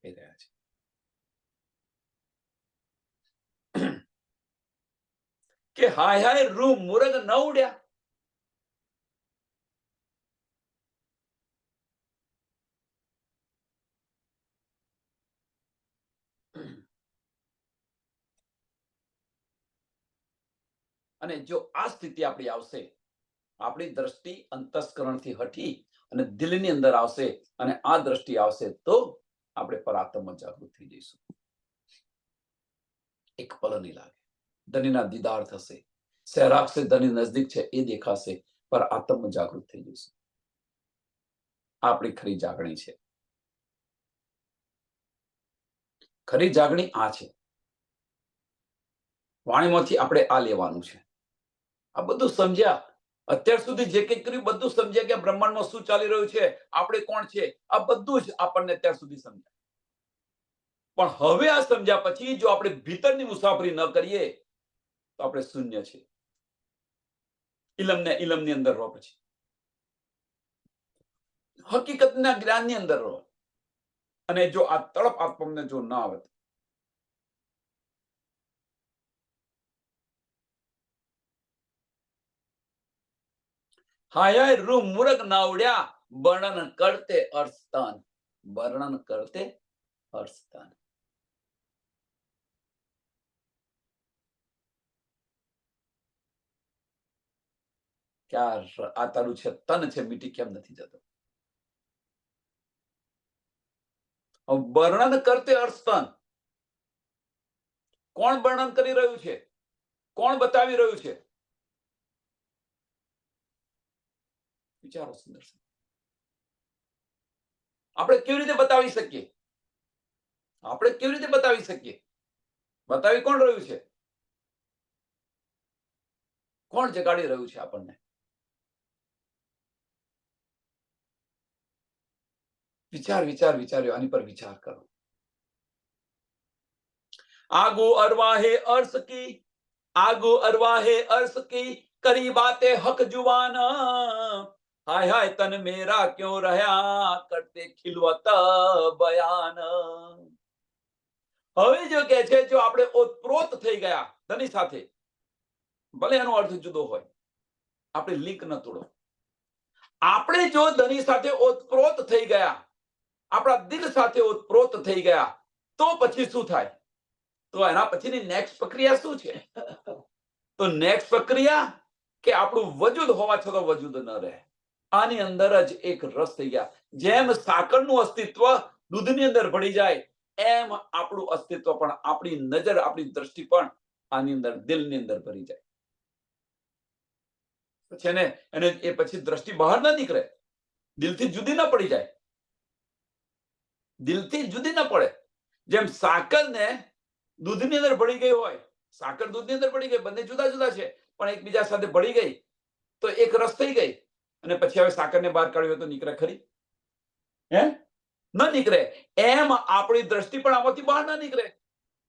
S1: કહી રહ્યા છે કે હાય હાય રૂ મુરગ ન ઉડ્યા. અને જો આ સ્થિતિ આપણી આવશે, આપણી દ્રષ્ટિ અંતસ્કરણથી હટી અને દિલની અંદર આવશે અને આ દ્રષ્ટિ આવશે, તો આપણે પરાત્મમાં જાગૃત થઈ જઈશું. એક પલ નહીં લાગે, ધનીના દીદાર થશે, સહેરાગ સે ધની નજદીક છે એ દેખાશે, પર આત્મમાં જાગૃત થઈ જઈશું. આપણી ખરી જાગણી છે. ખરી જાગણી આ છે. વાણીમાંથી આપણે આ લેવાનું છે. આ બધું સમજ્યા, અત્યાર સુધી જે કંઈ કર્યું બધું સમજ્યા કે બ્રહ્માંડમાં શું ચાલી રહ્યું છે, આપણે કોણ છે, આ બધું જ આપણને અત્યાર સુધી સમજ્યા. પણ હવે આ સમજ્યા પછી જો આપણે ભીતરની મુસાફરી ન કરીએ તો આપણે શૂન્ય છે. ઇલમની અંદર રહો, પછી હકીકતના જ્ઞાનની અંદર રહો. અને જો આ તડપ આપણને જો ના આવે, હાય રૂ મુરગ ના ઉડ્યા, વર્ણન કરતે અર્થસ્તાન, વર્ણન કરતે અર્થસ્તાન. ક્યાં આ તારું છે તન છે મીટી કેમ નથી જતો? વર્ણન કરતે અર્થસ્તાન. કોણ વર્ણન કરી રહ્યું છે? કોણ બતાવી રહ્યું છે? વિચારો સુંદર. આપણે કેવી રીતે બતાવી શકીએ? આપણે કેવી રીતે બતાવી શકીએ? બતાવી કોણ રહ્યું છે? કોણ જગાડી રહ્યું છે આપણને? વિચાર્યો આની પર વિચાર કરો. આગુ અરવાહે અર્શ કી, આગુ અરવાહે અર્શ કી, કરી બાતે હક જુવાન, હાય હાય તન મેરા ક્यों રહ્યા, કરતે ખિલવત બયાન. હવે જો કે છે, જો આપણે ઓતપ્રોત થઈ ગયા ધની સાથે, ભલે એનો અર્થ જુદો હોય, આપણે લિંક ન તોડો. આપણે જો ધની સાથે ઓતપ્રોત થઈ ગયા, આપણા દિલ સાથે ઓતપ્રોત થઈ ગયા, તો પછી શું થાય? તો એના પછીની નેક્સ્ટ પ્રક્રિયા શું છે? તો નેક્સ્ટ પ્રક્રિયા કે આપણું વજૂદ હોવા છતાં વજૂદ ન રહે. આની અંદર જ એક રસ થઈ ગયા. જેમ સાકરનું અસ્તિત્વ દૂધની અંદર ભળી જાય, એમ આપણું અસ્તિત્વ પણ, આપણી નજર, આપણી દ્રષ્ટિ પણ આની અંદર, દિલની અંદર ભરી જાય. છે ને, એને એ પછી દ્રષ્ટિ બહાર ન નીકળે, દિલથી જુદી ન પડી જાય, દિલથી જુદી ન પડે. જેમ સાકરને દૂધની અંદર ભળી ગઈ હોય, સાકર દૂધની અંદર ભળી ગઈ, બંને જુદા જુદા છે, પણ એકબીજા સાથે ભળી ગઈ તો એક રસ થઈ ગઈ. અને પછી હવે સાકરને બહાર કાઢવી હોય તો નીકળે ખરી? હે? ન નીકળે. એમ આપણી દ્રષ્ટિ પણ આમાંથી બહાર ન નીકળે.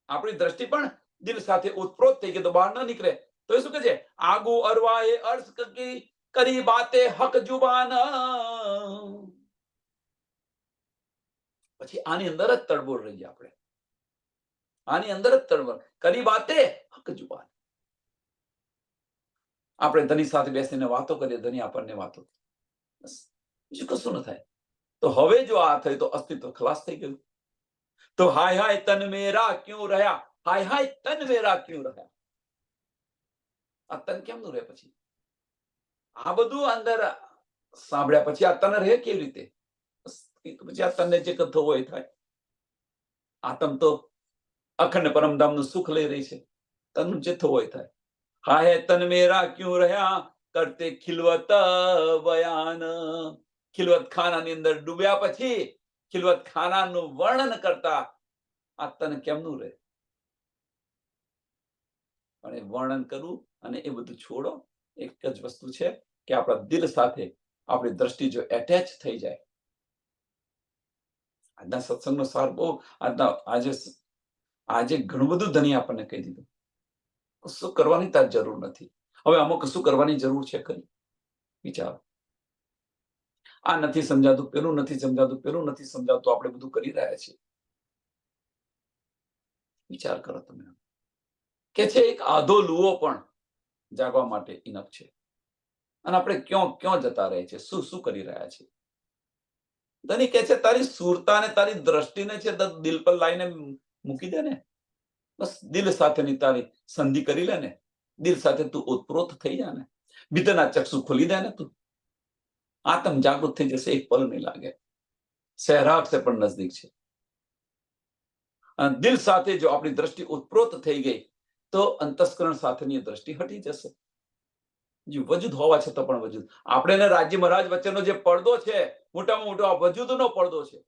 S1: આપણી દ્રષ્ટિ પણ દિલ સાથે ઉત્પ્રોત થઈ ગઈ તો બહાર ન નીકળે. તો એ શું કહે છે? આગુ અરવા એ અર્શ કરી બાતે હક જુબાન. પછી આની અંદર જ તડબોળ રહીએ આપણે, આની અંદર જ તડબોળ કરી બાતે હક જુબાન. આપણે ધની સાથે બેસીને વાતો કરીએ, ધની આપણને વાતો, બસ બીજું કશું ન થાય. તો હવે જો આ થયું તો અસ્તિત્વ ખલાસ થઈ ગયું. તો હાય હાય તન મેરા ક્યું રહ્યા, હાય હાય તન મેરા ક્યું રહ્યા. આ તન કેમનું રહે? પછી આ બધું અંદર સાંભળ્યા પછી આ તન રહે કેવી રીતે? પછી આ તનને જે થવો હોય થાય. આત્મ તો અખંડ પરમધામનું સુખ લઈ રહી છે, તનનું જે થવો હોય થાય. હાય તન મેરા ક્યું રહ્યા કરતે ખિલવત બયાન. ખિલવત ખાનાની અંદર ડૂબ્યા પછી ખિલવત ખાનાનું વર્ણન કરતા આ તન કેમનું રહે? અને વર્ણન કરવું અને એ બધું છોડો. એક જ વસ્તુ છે કે આપણા દિલ સાથે આપણી દ્રષ્ટિ જો એટેચ થઈ જાય. આજના સત્સંગનો સાર બહુ, આજે ઘણું બધું ધની આપણને કહી દીધું. કશું કરવાની તાર જરૂર નથી. હવે અમુક કશું કરવાની જરૂર છે ખરી? વિચારો. આ નથી સમજાતું, પેલું નથી સમજાતું, પેલું નથી સમજાતું, આપણે બધું કરી રહ્યા છીએ. વિચાર કરો તમે. કે છે એક આધો લુઓ પણ જાગવા માટે ઇનફ છે. અને આપણે ક્યાં જતા રહે છે, શું કરી રહ્યા છીએ? ધની કે છે તારી સુરતાને, તારી દ્રષ્ટિને છે દિલ પર લાઈને મૂકી દે ને. બસ દિલ સાથેની તારી સંધિ કરી લે ને, દિલ સાથે તું ઓતપ્રોત થઈ જા ને, ભીતરના ચક્ષુ ખોલી દે ને તું. આત્મ જાગૃત થઈ જશે, એક પલ નહીં લાગે. સહેરાગ સે પણ નજદીક છે. અને દિલ સાથે જો આપણી દ્રષ્ટિ ઉત્પ્રોત થઈ ગઈ તો અંતસ્કરણ સાથેની દ્રષ્ટિ હટી જશે. વજૂદ હોવા છતાં પણ વજૂદ, આપણે રાજ્ય મહારાજ વચ્ચેનો જે પડદો છે, મોટામાં મોટો આ વજૂદનો પડદો છે.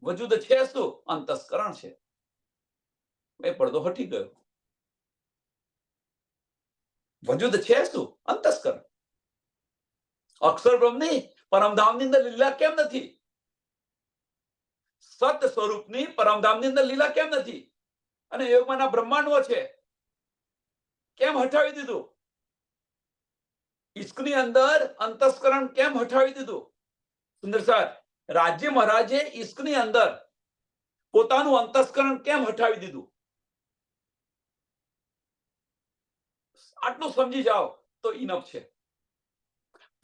S1: વજૂદ છે શું? અંતસ્કરણ છે. એ પડદો હટી ગયો. વજૂદ છે શું? અંતસ્કરણ. અક્ષર બ્રહ્મની પરમધામની અંદર લીલા કેમ નથી? સત સ્વરૂપની પરમધામની અંદર લીલા કેમ નથી? અને યોગમાંના બ્રહ્માંડો છે, કેમ હટાવી દીધું? ઈશ્કની અંદર અંતસ્કરણ કેમ હટાવી દીધું? સુંદર સર, રાજ્ય મહારાજે ઈશ્કની અંદર પોતાનું અંતસ્કરણ કેમ હટાવી દીધું? આટલું સમજી જાઓ તો ઇનફ છે.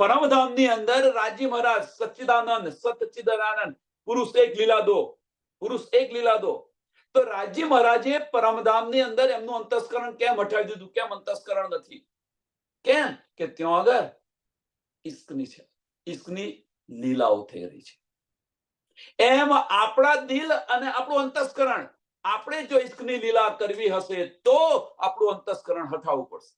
S1: પરમધામની અંદર રાજ્ય મહારાજ સચ્ચિદાનંદ, સચ્ચિદાનંદ, પુરુષ એક લીલા દો, પુરુષ એક લીલા દો. તો રાજ્ય મહારાજે પરમધામની અંદર એમનું અંતસ્કરણ કેમ હટાવી દીધું? કેમ અંતસ્કરણ નથી? કેમ? કે ત્યાં આગળ ઈશ્કની છે, ઈશ્કની લીલાઓ થઈ રહી છે. એમ આપણા દિલ અને આપણું અંતસ્કરણ, આપણે જો ઈશ્કની લીલા કરવી હશે તો આપણું અંતસ્કરણ હટાવવું પડશે.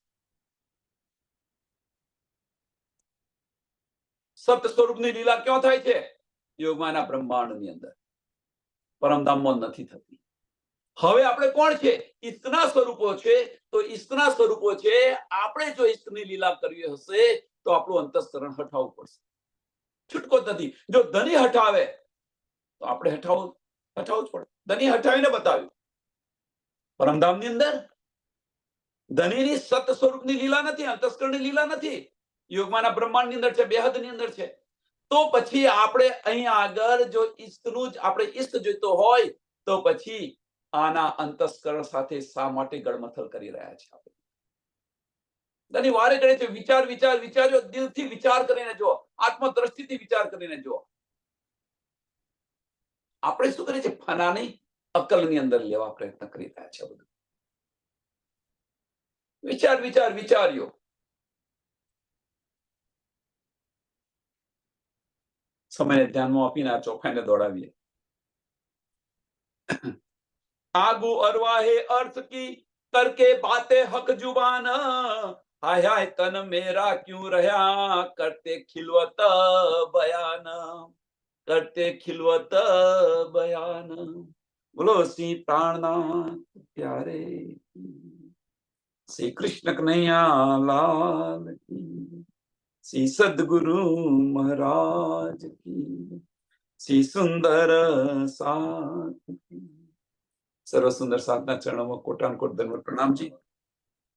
S1: સત સ્વરૂપની લીલા ક્યાં થાય છે? યોગમાના બ્રહ્માંડની અંદર, પરમધામમાં નથી થતી. હવે આપણે કોણ છે? ઈશ્કના સ્વરૂપો છે. તો ઈશ્કના સ્વરૂપો છે, આપણે જો ઈશ્કની લીલા કરવી હશે તો આપણું અંતસ્કરણ હટાવવું પડશે. છૂટકો જ નથી. જો ધની હટાવે તો આપણે હટાવવું જ પડે. ધની હટાવીને બતાવ્યું. પરમધામની અંદર ધનીની સત સ્વરૂપની લીલા નથી, અંતસ્કરણની લીલા નથી. યોગમાના બ્રહ્માંડની અંદર છે, બેહદની અંદર છે. તો પછી આપણે અહીંયા આગળ જો ઈશ્કનું જ આપણે ઈષ્ટ જોઈતો હોય તો પછી આના અંતસ્કરણ સાથે શા માટે ગળમથલ કરી રહ્યા છે? એની વારે ઘડે છે વિચાર વિચાર વિચાર્યો, દિલથી વિચાર કરીને જો, આત્મદ્રષ્ટિથી વિચાર કરીને જો. આપણે શું કરીએ છીએ? ફનાની અક્કલની અંદર લેવા પ્રયત્ન કરી રહ્યા છે બધું. વિચાર વિચાર વિચાર્યો. સમયને ધ્યાનમાં આપીને આ ચોખાઈને દોડાવીએ. આગુ अरवाहे अर्थ की करके बातें हक जुबान, हाय हाय तन मेरा क्यों रहा करते खिलवत बयान, करते खिलवत बयान. बोलो श्री प्राणनाथ प्यारे श्री कृष्ण कन्हैया लाल की, श्री सदगुरु महाराज की, श्री सुंदर साथ की. સર્વ સુંદર સાધના ચરણોમાં કોટાન કોટ ધન્યવાદ પ્રણામજી.